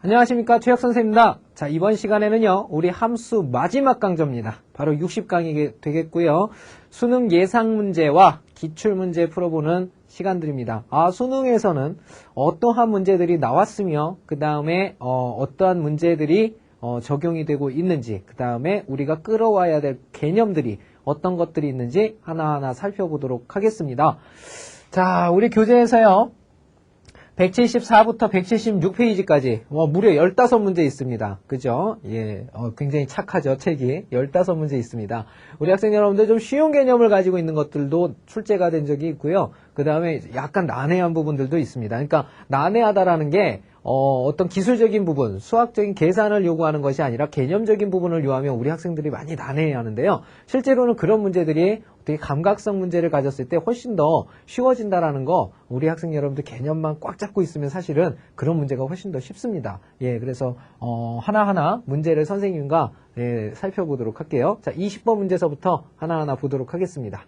안녕하십니까, 최혁 선생입니다. 자, 이번 시간에는요, 우리 함수 마지막 강좌입니다. 바로 60강이 되겠고요. 수능 예상 문제와 기출 문제 풀어보는 시간들입니다. 수능에서는 어떠한 문제들이 나왔으며 그 다음에 어떠한 문제들이 적용이 되고 있는지, 그 다음에 우리가 끌어와야 될 개념들이 어떤 것들이 있는지 하나하나 살펴보도록 하겠습니다. 자, 우리 교재에서요, 174부터 176페이지까지 무려 15문제 있습니다. 그죠? 예, 굉장히 착하죠, 책이. 15문제 있습니다. 우리 학생 여러분들 좀 쉬운 개념을 가지고 있는 것들도 출제가 된 적이 있고요. 그 다음에 약간 난해한 부분들도 있습니다. 그러니까 난해하다라는 게 어떤 기술적인 부분, 수학적인 계산을 요구하는 것이 아니라 개념적인 부분을 요하면 우리 학생들이 많이 난해하는데요. 실제로는 그런 문제들이 어떻게 감각성 문제를 가졌을 때 훨씬 더 쉬워진다라는 거, 우리 학생 여러분들 개념만 꽉 잡고 있으면 사실은 그런 문제가 훨씬 더 쉽습니다. 예, 그래서 하나하나 문제를 선생님과 살펴보도록 할게요. 자, 20번 문제서부터 하나하나 보도록 하겠습니다.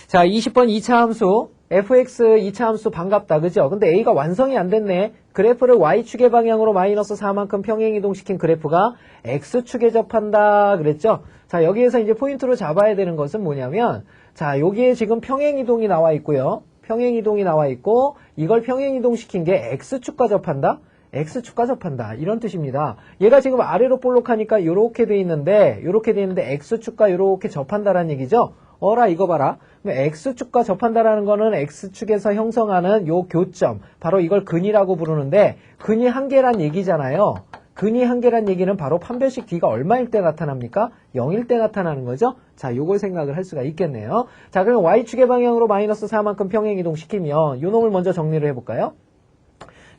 자, 20번 2차 함수, fx 2차 함수 반갑다, 그죠? 근데 a가 완성이 안 됐네. 그래프를 y축의 방향으로 마이너스 4만큼 평행이동시킨 그래프가 x축에 접한다 그랬죠? 자, 여기에서 이제 포인트로 잡아야 되는 것은 뭐냐면, 자, 여기에 지금 평행이동이 나와 있고요. 평행이동이 나와 있고, 이걸 평행이동시킨 게 x축과 접한다? x축과 접한다, 이런 뜻입니다. 얘가 지금 아래로 볼록하니까 요렇게 돼 있는데, x축과 요렇게 접한다라는 얘기죠? 어라, 이거 봐라. x축과 접한다라는 거는 x축에서 형성하는 요 교점, 바로 이걸 근이라고 부르는데, 근이 한 개란 얘기잖아요. 근이 한 개란 얘기는 바로 판별식 d가 얼마일 때 나타납니까? 0일 때 나타나는 거죠? 자, 요걸 생각을 할 수가 있겠네요. 자, 그럼 y축의 방향으로 마이너스 4만큼 평행이동시키면 요 놈을 먼저 정리를 해볼까요?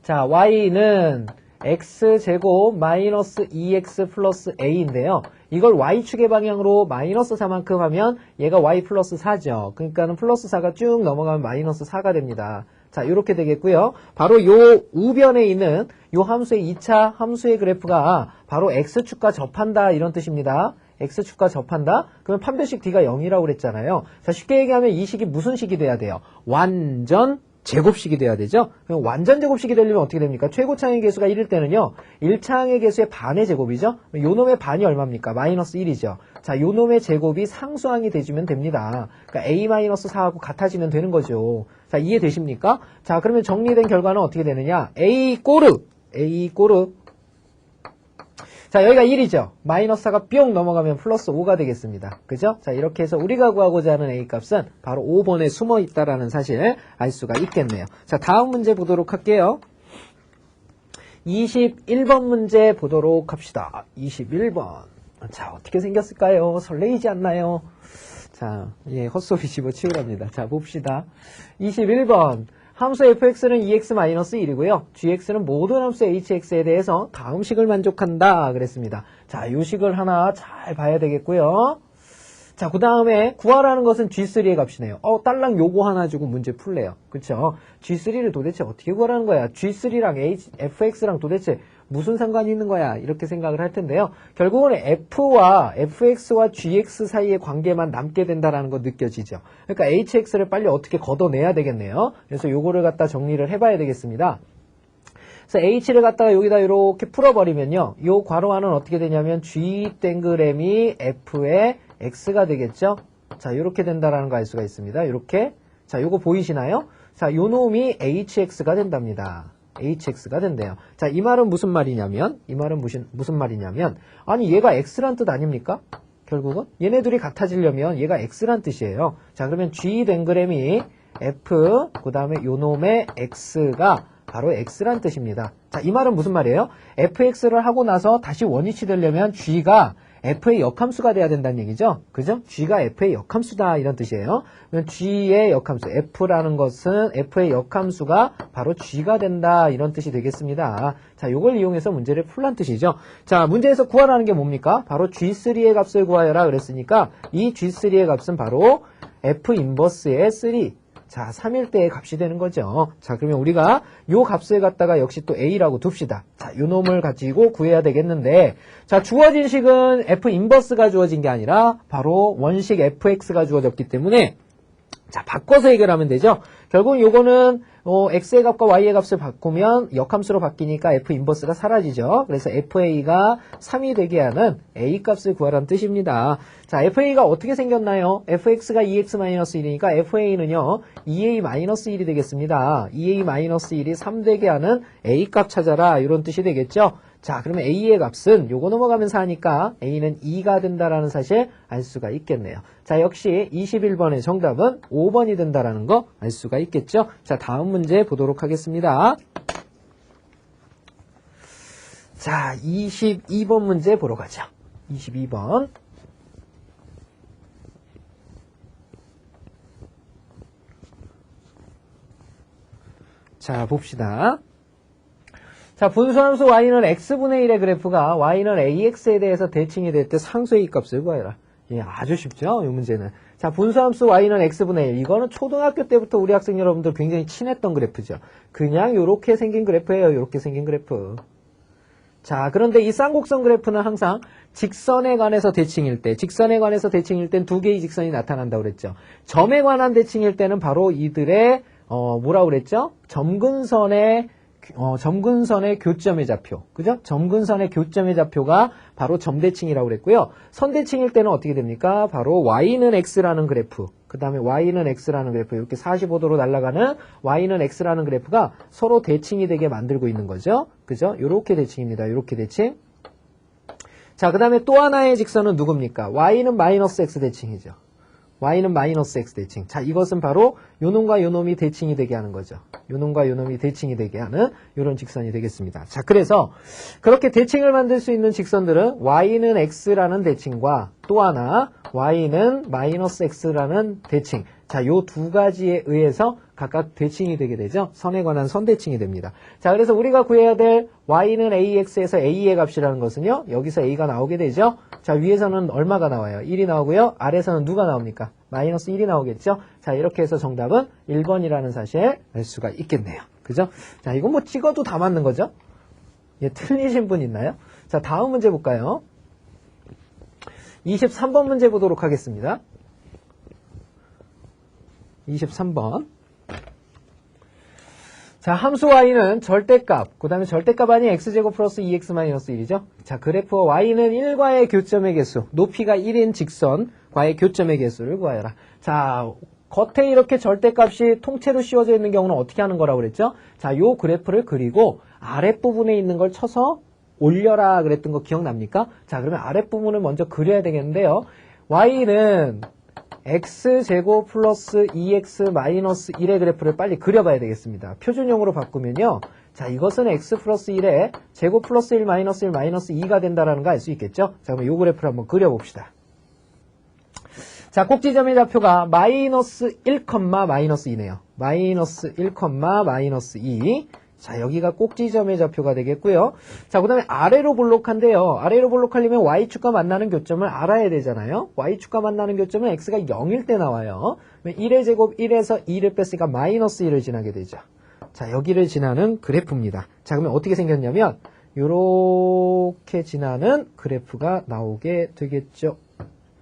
자, y는 x제곱 마이너스 2x 플러스 a인데요. 이걸 y축의 방향으로 마이너스 4만큼 하면 얘가 y 플러스 4죠. 그러니까는 플러스 4가 쭉 넘어가면 마이너스 4가 됩니다. 자, 이렇게 되겠고요. 바로 요 우변에 있는 요 함수의 2차 함수의 그래프가 바로 x축과 접한다, 이런 뜻입니다. x축과 접한다? 그러면 판별식 d가 0이라고 그랬잖아요. 자, 쉽게 얘기하면 이 식이 무슨 식이 돼야 돼요? 완전 제곱식이 돼야 되죠? 그럼 완전 제곱식이 되려면 어떻게 됩니까? 최고차항의 개수가 1일 때는요, 1차항의 개수의 반의 제곱이죠? 요 놈의 반이 얼마입니까? 마이너스 1이죠. 자, 요 놈의 제곱이 상수항이 돼주면 됩니다. 그러니까 a-4하고 같아지면 되는 거죠. 자, 이해되십니까? 자, 그러면 정리된 결과는 어떻게 되느냐? a 꼬르. 자, 여기가 1이죠. 마이너스 4가 뿅 넘어가면 플러스 5가 되겠습니다. 그죠? 자, 이렇게 해서 우리가 구하고자 하는 a 값은 바로 5번에 숨어 있다라는 사실을 알 수가 있겠네요. 자, 다음 문제 보도록 할게요. 21번 문제 보도록 합시다. 21번. 자, 어떻게 생겼을까요? 설레이지 않나요? 자, 예, 헛소리 집어치우랍니다. 자, 봅시다. 21번. 함수 fx는 2x-1이고요. gx는 모든 함수 hx에 대해서 다음 식을 만족한다 그랬습니다. 자, 요 식을 하나 잘 봐야 되겠고요. 자, 그 다음에 구하라는 것은 g3의 값이네요. 딸랑 요거 하나 주고 문제 풀래요. 그쵸? g3를 도대체 어떻게 구하라는 거야? g3랑 fx랑 도대체 무슨 상관이 있는 거야? 이렇게 생각을 할 텐데요. 결국은 fx와 gx 사이의 관계만 남게 된다라는 거 느껴지죠. 그러니까 hx를 빨리 어떻게 걷어내야 되겠네요. 그래서 요거를 갖다 정리를 해봐야 되겠습니다. 그래서 h를 갖다가 여기다 이렇게 풀어버리면요, 요 괄호 안은 어떻게 되냐면 g 땡그램이 f의 x가 되겠죠. 자, 이렇게 된다라는 거 알 수가 있습니다. 이렇게. 자, 요거 보이시나요? 자, 요 놈이 hx가 된답니다. hx가 된대요. 자, 이 말은 무슨 말이냐면, 아니, 얘가 x란 뜻 아닙니까? 결국은 얘네들이 같아지려면 얘가 x란 뜻이에요. 자, 그러면 g 댕그램이 f, 그 다음에 요 놈의 x가 바로 x란 뜻입니다. 자, 이 말은 무슨 말이에요? fx를 하고 나서 다시 원위치 되려면 g가 f의 역함수가 돼야 된다는 얘기죠. 그죠? g가 f의 역함수다, 이런 뜻이에요. 그러면 g의 역함수, f라는 것은 f의 역함수가 바로 g가 된다, 이런 뜻이 되겠습니다. 자, 요걸 이용해서 문제를 풀란 뜻이죠. 자, 문제에서 구하라는 게 뭡니까? 바로 g3의 값을 구하여라 그랬으니까 이 g3의 값은 바로 f 인버스의 3. 자, 3일 때의 값이 되는 거죠. 자, 그러면 우리가 요 값을 갖다가 역시 또 a라고 둡시다. 자, 요 놈을 가지고 구해야 되겠는데, 자, 주어진 식은 f 인버스가 주어진 게 아니라 바로 원식 fx가 주어졌기 때문에, 자, 바꿔서 해결하면 되죠. 결국 요거는 x의 값과 y의 값을 바꾸면 역함수로 바뀌니까 f 인버스가 사라지죠. 그래서 fa가 3이 되게 하는 a 값을 구하라는 뜻입니다. 자, fa가 어떻게 생겼나요? fx가 2x-1이니까 fa는요 2a-1이 되겠습니다. 2a-1이 3 되게 하는 a 값 찾아라, 이런 뜻이 되겠죠. 자, 그러면 a의 값은 요거 넘어가면서 하니까 a는 2가 된다라는 사실 알 수가 있겠네요. 자, 역시 21번의 정답은 5번이 된다라는 거 알 수가 있겠죠. 자, 다음 문제 보도록 하겠습니다. 자, 22번 문제 보러 가죠. 22번. 자, 봅시다. 자, 분수함수 y는 x분의 1의 그래프가 y는 ax에 대해서 대칭이 될 때 상수의 이 값을 구해라. 예, 아주 쉽죠? 이 문제는. 자, 분수함수 y는 x분의 1. 이거는 초등학교 때부터 우리 학생 여러분들 굉장히 친했던 그래프죠. 그냥 요렇게 생긴 그래프예요. 요렇게 생긴 그래프. 자, 그런데 이 쌍곡선 그래프는 항상 직선에 관해서 대칭일 때, 직선에 관해서 대칭일 땐 두 개의 직선이 나타난다고 그랬죠. 점에 관한 대칭일 때는 바로 이들의 뭐라고 그랬죠? 점근선의 교점의 좌표. 그죠? 점근선의 교점의 좌표가 바로 점대칭이라고 그랬고요. 선대칭일 때는 어떻게 됩니까? 바로 y는 x라는 그래프. 그 다음에 y는 x라는 그래프. 이렇게 45도로 날아가는 y는 x라는 그래프가 서로 대칭이 되게 만들고 있는 거죠. 그죠? 요렇게 대칭입니다. 요렇게 대칭. 자, 그 다음에 또 하나의 직선은 누굽니까? y는 마이너스 x 대칭이죠. y는 마이너스 x 대칭. 자, 이것은 바로 요놈과 요놈이 대칭이 되게 하는 거죠. 요놈과 요놈이 대칭이 되게 하는 이런 직선이 되겠습니다. 자, 그래서 그렇게 대칭을 만들 수 있는 직선들은 y는 x라는 대칭과 또 하나 y는 마이너스 x라는 대칭. 자, 요 두 가지에 의해서 각각 대칭이 되게 되죠. 선에 관한 선대칭이 됩니다. 자, 그래서 우리가 구해야 될 y는 ax에서 a의 값이라는 것은요. 여기서 a가 나오게 되죠. 자, 위에서는 얼마가 나와요? 1이 나오고요. 아래에서는 누가 나옵니까? 마이너스 1이 나오겠죠. 자, 이렇게 해서 정답은 1번이라는 사실 알 수가 있겠네요. 그죠? 자, 이건 뭐 찍어도 다 맞는 거죠? 예, 틀리신 분 있나요? 자, 다음 문제 볼까요? 23번 문제 보도록 하겠습니다. 23번. 자, 함수 y는 절대값, 그 다음에 절대값 아닌 x제곱 플러스 2x 마이너스 1이죠. 자, 그래프 y는 1과의 교점의 개수, 높이가 1인 직선과의 교점의 개수를 구하여라. 자, 겉에 이렇게 절대값이 통째로 씌워져 있는 경우는 어떻게 하는 거라고 그랬죠? 자, 요 그래프를 그리고 아랫부분에 있는 걸 쳐서 올려라 그랬던 거 기억납니까? 자, 그러면 아랫부분을 먼저 그려야 되겠는데요. y는 x제곱 플러스 2x 마이너스 1의 그래프를 빨리 그려봐야 되겠습니다. 표준형으로 바꾸면요. 자, 이것은 x 플러스 1에 제곱 플러스 1 마이너스 1 마이너스 2가 된다는 거 알 수 있겠죠? 자, 그러면 이 그래프를 한번 그려봅시다. 자, 꼭지점의 좌표가 마이너스 1, 마이너스 2네요. 마이너스 1, 마이너스 2. 자, 여기가 꼭지점의 좌표가 되겠고요. 자, 그 다음에 아래로 볼록한데요. 아래로 볼록하려면 y축과 만나는 교점을 알아야 되잖아요. y축과 만나는 교점은 x가 0일 때 나와요. 1의 제곱 1에서 2를 뺐으니까 마이너스 1을 지나게 되죠. 자, 여기를 지나는 그래프입니다. 자, 그러면 어떻게 생겼냐면 요렇게 지나는 그래프가 나오게 되겠죠.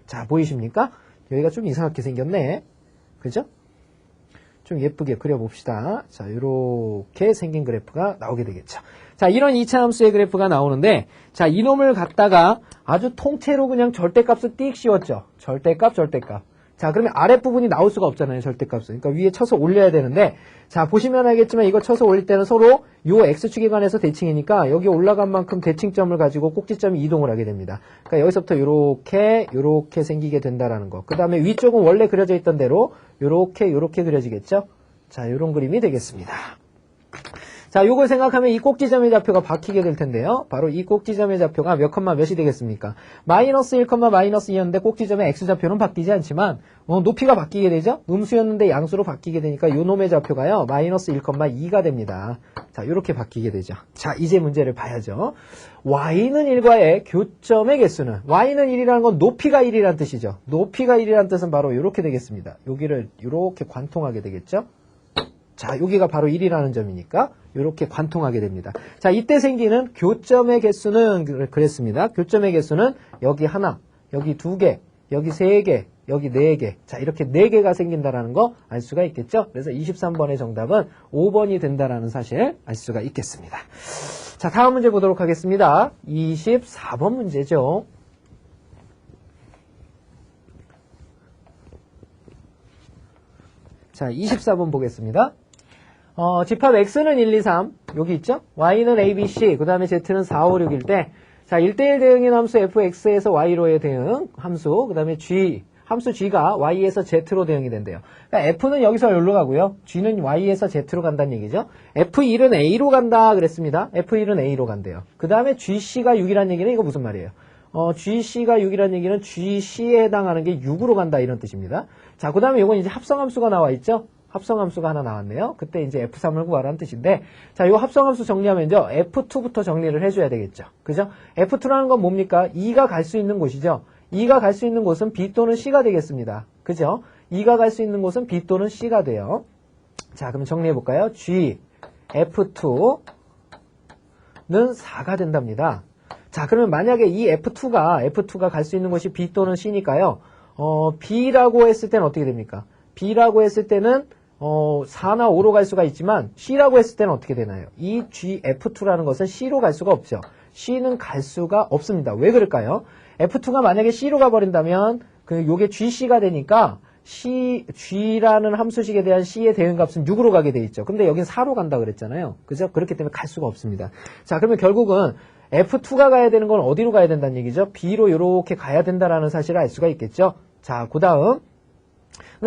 자, 보이십니까? 여기가 좀 이상하게 생겼네. 그죠? 좀 예쁘게 그려봅시다. 자, 이렇게 생긴 그래프가 나오게 되겠죠. 자, 이런 2차 함수의 그래프가 나오는데, 자, 이놈을 갖다가 아주 통째로 그냥 절대값을 띡 씌웠죠. 절대값. 자, 그러면 아랫부분이 나올 수가 없잖아요. 절대값은. 그러니까 위에 쳐서 올려야 되는데, 자, 보시면 알겠지만 이거 쳐서 올릴 때는 서로 요 x축에 관해서 대칭이니까 여기 올라간 만큼 대칭점을 가지고 꼭지점이 이동을 하게 됩니다. 그러니까 여기서부터 요렇게 생기게 된다라는 거. 그 다음에 위쪽은 원래 그려져 있던 대로 요렇게 그려지겠죠. 자, 요런 그림이 되겠습니다. 자, 요걸 생각하면 이 꼭지점의 좌표가 바뀌게 될 텐데요. 바로 이 꼭지점의 좌표가 몇 컴마 몇이 되겠습니까? 마이너스 1, 마이너스 2였는데 꼭지점의 x좌표는 바뀌지 않지만 높이가 바뀌게 되죠? 음수였는데 양수로 바뀌게 되니까 요 놈의 좌표가요. 마이너스 1, 2가 됩니다. 자, 요렇게 바뀌게 되죠. 자, 이제 문제를 봐야죠. y는 1과의 교점의 개수는, y는 1이라는 건 높이가 1이라는 뜻이죠. 높이가 1이라는 뜻은 바로 요렇게 되겠습니다. 여기를 요렇게 관통하게 되겠죠? 자, 여기가 바로 1이라는 점이니까 이렇게 관통하게 됩니다. 자, 이때 생기는 교점의 개수는 그랬습니다. 교점의 개수는 여기 하나, 여기 두 개, 여기 세 개, 여기 4개. 자, 이렇게 4개가 생긴다라는 거 알 수가 있겠죠? 그래서 23번의 정답은 5번이 된다라는 사실 알 수가 있겠습니다. 자, 다음 문제 보도록 하겠습니다. 24번 문제죠. 자, 24번 보겠습니다. 집합 x는 1, 2, 3 여기 있죠? y는 a, b, c 그 다음에 z는 4, 5, 6일 때 자, 1대1 대응인 함수 fx에서 y로의 대응 함수 그 다음에 g 함수 g가 y에서 z로 대응이 된대요. 그러니까 f는 여기서 여기로 가고요. g는 y에서 z로 간다는 얘기죠. f1은 a로 간다 그랬습니다. f1은 a로 간대요. 그 다음에 gc가 6이라는 얘기는 이거 무슨 말이에요? gc가 6이라는 얘기는 gc에 해당하는 게 6으로 간다 이런 뜻입니다. 자, 그 다음에 이건 이제 합성함수가 나와 있죠? 합성함수가 하나 나왔네요. 그때 이제 F3을 구하라는 뜻인데, 자, 이 합성함수 정리하면 이제 F2부터 정리를 해줘야 되겠죠. 그죠? F2라는 건 뭡니까? 2가 갈 수 있는 곳이죠. 2가 갈 수 있는 곳은 B 또는 C가 되겠습니다. 그죠? 2가 갈 수 있는 곳은 B 또는 C가 돼요. 자, 그럼 정리해볼까요? G, F2는 4가 된답니다. 자, 그러면 만약에 이 F2가 갈 수 있는 곳이 B 또는 C니까요. B라고 했을 때는 어떻게 됩니까? B라고 했을 때는 4나 5로 갈 수가 있지만 C라고 했을 때는 어떻게 되나요? 이 GF2라는 것은 C로 갈 수가 없죠. C는 갈 수가 없습니다. 왜 그럴까요? F2가 만약에 C로 가버린다면 요게 GC가 되니까 G라는 함수식에 대한 C의 대응값은 6으로 가게 돼 있죠. 근데 여긴 4로 간다 그랬잖아요. 그죠? 그렇기 때문에 갈 수가 없습니다. 자, 그러면 결국은 F2가 가야 되는 건 어디로 가야 된다는 얘기죠? B로 이렇게 가야 된다라는 사실을 알 수가 있겠죠. 자, 그 다음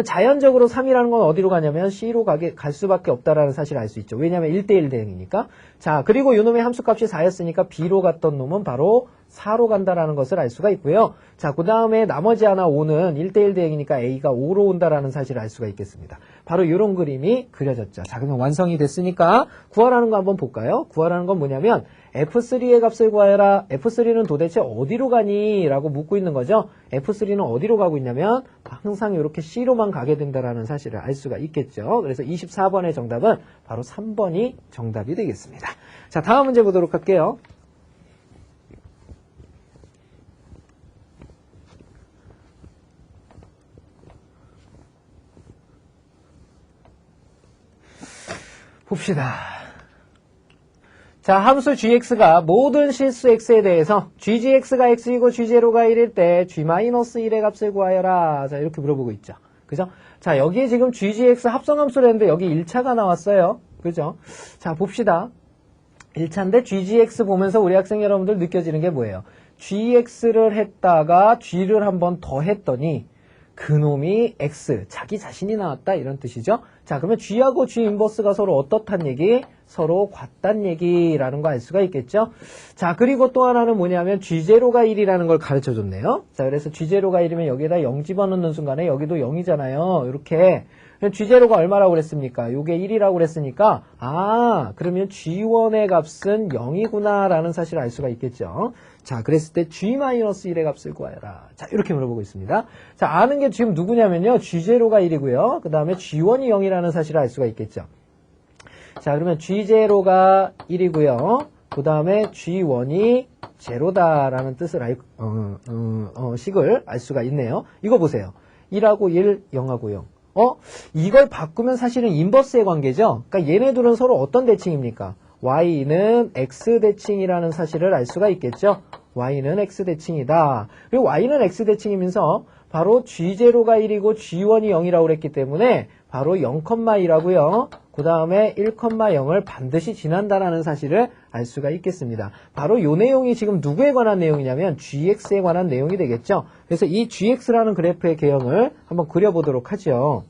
자연적으로 3이라는 건 어디로 가냐면 C로 갈 수밖에 없다라는 사실을 알 수 있죠. 왜냐하면 1대1 대응이니까. 자, 그리고 이놈의 함수값이 4였으니까 B로 갔던 놈은 바로 4로 간다라는 것을 알 수가 있고요. 자, 그 다음에 나머지 하나 5는 1대1 대응이니까 A가 5로 온다라는 사실을 알 수가 있겠습니다. 바로 이런 그림이 그려졌죠. 자, 그러면 완성이 됐으니까 구하라는 거 한번 볼까요? 구하라는 건 뭐냐면 F3의 값을 구하여라. F3는 도대체 어디로 가니? 라고 묻고 있는 거죠. F3는 어디로 가고 있냐면 항상 이렇게 C로만 가게 된다라는 사실을 알 수가 있겠죠. 그래서 24번의 정답은 바로 3번이 정답이 되겠습니다. 자, 다음 문제 보도록 할게요. 봅시다. 자, 함수 gx가 모든 실수 x에 대해서 ggx가 x이고 g0가 1일 때 g-1의 값을 구하여라. 자, 이렇게 물어보고 있죠. 그죠? 자, 여기에 지금 ggx 합성함수를 했는데 여기 1차가 나왔어요. 그죠? 자, 봅시다. 1차인데 ggx 보면서 우리 학생 여러분들 느껴지는 게 뭐예요? gx를 했다가 g를 한 번 더 했더니 그놈이 x, 자기 자신이 나왔다 이런 뜻이죠. 자, 그러면 g하고 g 인버스가 서로 어떻단 얘기? 서로 같단 얘기라는 거 알 수가 있겠죠. 자, 그리고 또 하나는 뭐냐면 g0가 1이라는 걸 가르쳐 줬네요. 자, 그래서 g0가 1이면 여기에다 0 집어넣는 순간에 여기도 0이잖아요. 이렇게. g0가 얼마라고 그랬습니까? 요게 1이라고 그랬으니까 그러면 g1의 값은 0이구나 라는 사실을 알 수가 있겠죠. 자, 그랬을 때 g-1의 값을 구하여라. 자, 이렇게 물어보고 있습니다. 자, 아는 게 지금 누구냐면요. g0가 1이고요. 그 다음에 g1이 0이라는 사실을 알 수가 있겠죠. 자, 그러면 g0가 1이고요. 그 다음에 g1이 제로다라는 뜻을 식을 알 수가 있네요. 이거 보세요. 1하고 1, 0하고 0. 이걸 바꾸면 사실은 인버스의 관계죠. 그러니까 얘네들은 서로 어떤 대칭입니까? y는 x 대칭이라는 사실을 알 수가 있겠죠. y는 x 대칭이다. 그리고 y는 x 대칭이면서 바로 g0가 1이고 g1이 0이라고 그랬기 때문에 바로 0,1하고요. 그 다음에 1,0을 반드시 지난다라는 사실을 알 수가 있겠습니다. 바로 이 내용이 지금 누구에 관한 내용이냐면 gx에 관한 내용이 되겠죠. 그래서 이 gx라는 그래프의 개형을 한번 그려보도록 하죠.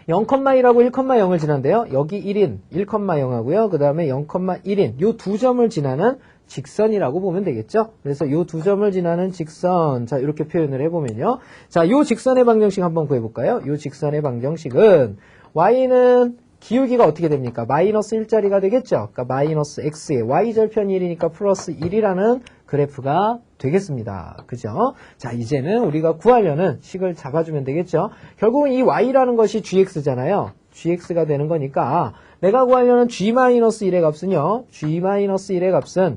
0,1하고 1,0을 지난데요. 여기 1인 1,0하고요. 그 다음에 0,1인 요 두 점을 지나는 직선이라고 보면 되겠죠. 그래서 요 두 점을 지나는 직선. 자, 이렇게 표현을 해보면요. 자, 요 직선의 방정식 한번 구해볼까요? 요 직선의 방정식은 y는 기울기가 어떻게 됩니까? 마이너스 1짜리가 되겠죠. 그러니까 마이너스 x에 y절편이 1이니까 플러스 1이라는 그래프가 되겠습니다. 그죠? 자, 이제는 우리가 구하려는 식을 잡아주면 되겠죠. 결국은 이 y라는 것이 gx잖아요. gx가 되는 거니까 내가 구하려는 g-1의 값은요. g-1의 값은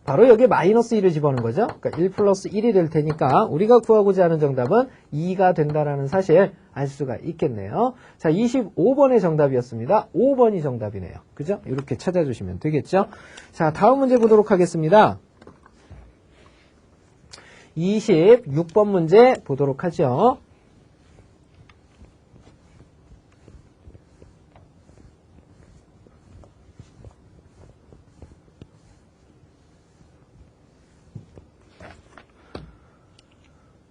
바로 여기에 마이너스 1을 집어넣은 거죠. 그러니까 1 플러스 1이 될 테니까 우리가 구하고자 하는 정답은 2가 된다라는 사실 알 수가 있겠네요. 자, 25번의 정답이었습니다. 5번이 정답이네요. 그죠? 이렇게 찾아주시면 되겠죠. 자, 다음 문제 보도록 하겠습니다. 26번 문제 보도록 하죠.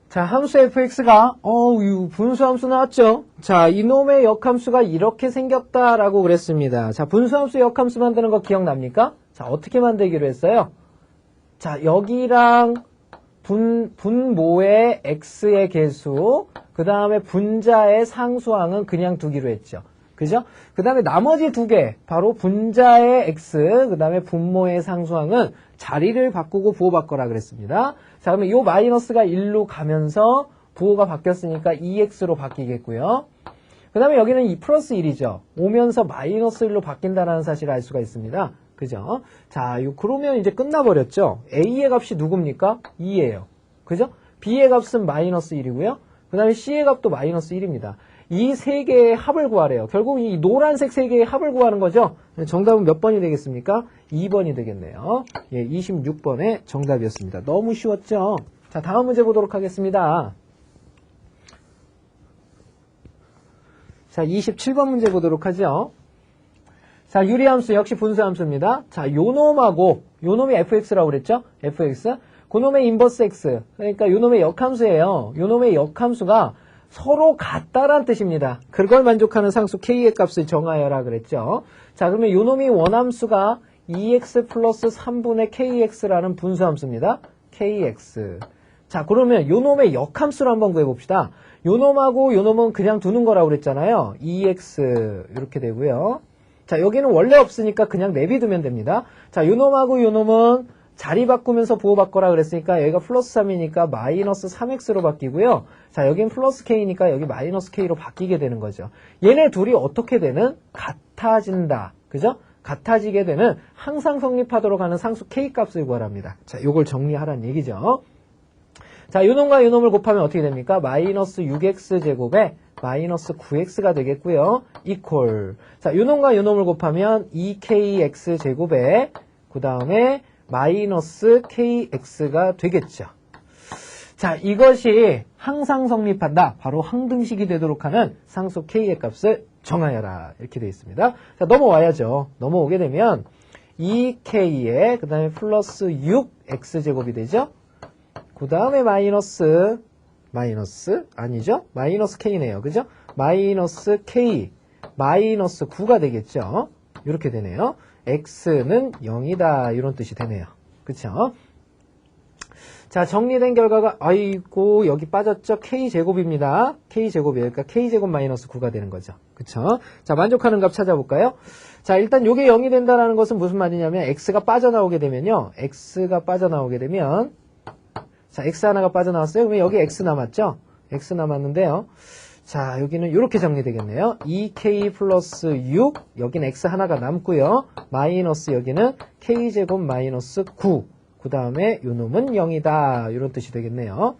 자, 함수 fx가 분수함수 나왔죠. 자, 이놈의 역함수가 이렇게 생겼다라고 그랬습니다. 자, 분수함수 역함수 만드는 거 기억납니까? 자, 어떻게 만들기로 했어요? 자, 여기랑 분모의 x의 개수, 그 다음에 분자의 상수항은 그냥 두기로 했죠. 그죠? 그 다음에 나머지 두 개, 바로 분자의 x, 그 다음에 분모의 상수항은 자리를 바꾸고 부호 바꿔라 그랬습니다. 자, 그러면 이 마이너스가 1로 가면서 부호가 바뀌었으니까 2x로 바뀌겠고요. 그 다음에 여기는 2 플러스 1이죠. 오면서 마이너스 1로 바뀐다는 사실을 알 수가 있습니다. 그죠? 자, 그러면 이제 끝나버렸죠. a의 값이 누굽니까? 2예요. 그죠? b의 값은 마이너스 1이고요. 그 다음에 c의 값도 마이너스 1입니다. 이 세 개의 합을 구하래요. 결국 이 노란색 세 개의 합을 구하는 거죠. 정답은 몇 번이 되겠습니까? 2번이 되겠네요. 예, 26번의 정답이었습니다. 너무 쉬웠죠? 자, 다음 문제 보도록 하겠습니다. 자, 27번 문제 보도록 하죠. 자, 유리함수 역시 분수함수입니다. 자, 요놈이 fx라고 그랬죠? fx. 그놈의 인버스 x. 그러니까 요놈의 역함수예요. 요놈의 역함수가 서로 같다란 뜻입니다. 그걸 만족하는 상수 k의 값을 정하여라 그랬죠. 자, 그러면 요놈이 원함수가 2x 플러스 3분의 kx라는 분수함수입니다. kx. 자, 그러면 요놈의 역함수를 한번 구해봅시다. 요놈하고 요놈은 그냥 두는 거라고 그랬잖아요. 2x 이렇게 되고요. 자, 여기는 원래 없으니까 그냥 내비두면 됩니다. 자, 요놈하고 요놈은 자리 바꾸면서 부호 바꿔라 그랬으니까 여기가 플러스 3이니까 마이너스 3x로 바뀌고요. 자, 여긴 플러스 k니까 여기 마이너스 k로 바뀌게 되는 거죠. 얘네 둘이 어떻게 되는? 같아진다. 그죠? 같아지게 되는 항상 성립하도록 하는 상수 k 값을 구하랍니다. 자, 요걸 정리하라는 얘기죠. 자, 요놈과 요놈을 곱하면 어떻게 됩니까? 마이너스 6x 제곱에 마이너스 9x가 되겠고요. 이퀄. 자, 요놈과 요놈을 곱하면 2kx 제곱에 그 다음에 마이너스 kx가 되겠죠. 자, 이것이 항상 성립한다. 바로 항등식이 되도록 하는 상수 k의 값을 정하여라. 이렇게 되어 있습니다. 자, 넘어와야죠. 넘어오게 되면 2k에 그 다음에 플러스 6x제곱이 되죠. 그 다음에 마이너스 아니죠? 마이너스 k네요. 그죠? 마이너스 k 마이너스 9가 되겠죠. 이렇게 되네요. x는 0이다. 이런 뜻이 되네요. 그쵸? 자, 정리된 결과가 아이고 여기 빠졌죠? k제곱입니다. k제곱이에요. 그러니까 k제곱 마이너스 9가 되는 거죠. 그쵸? 자, 만족하는 값 찾아볼까요? 자, 일단 요게 0이 된다는 것은 무슨 말이냐면 x가 빠져나오게 되면요. x가 빠져나오게 되면 자, x 하나가 빠져나왔어요. 그러면 여기 x 남았죠? x 남았는데요. 자, 여기는 이렇게 정리되겠네요. 2k 플러스 6, 여기는 x 하나가 남고요. 마이너스 여기는 k제곱 마이너스 9. 그 다음에 요 놈은 0이다. 이런 뜻이 되겠네요.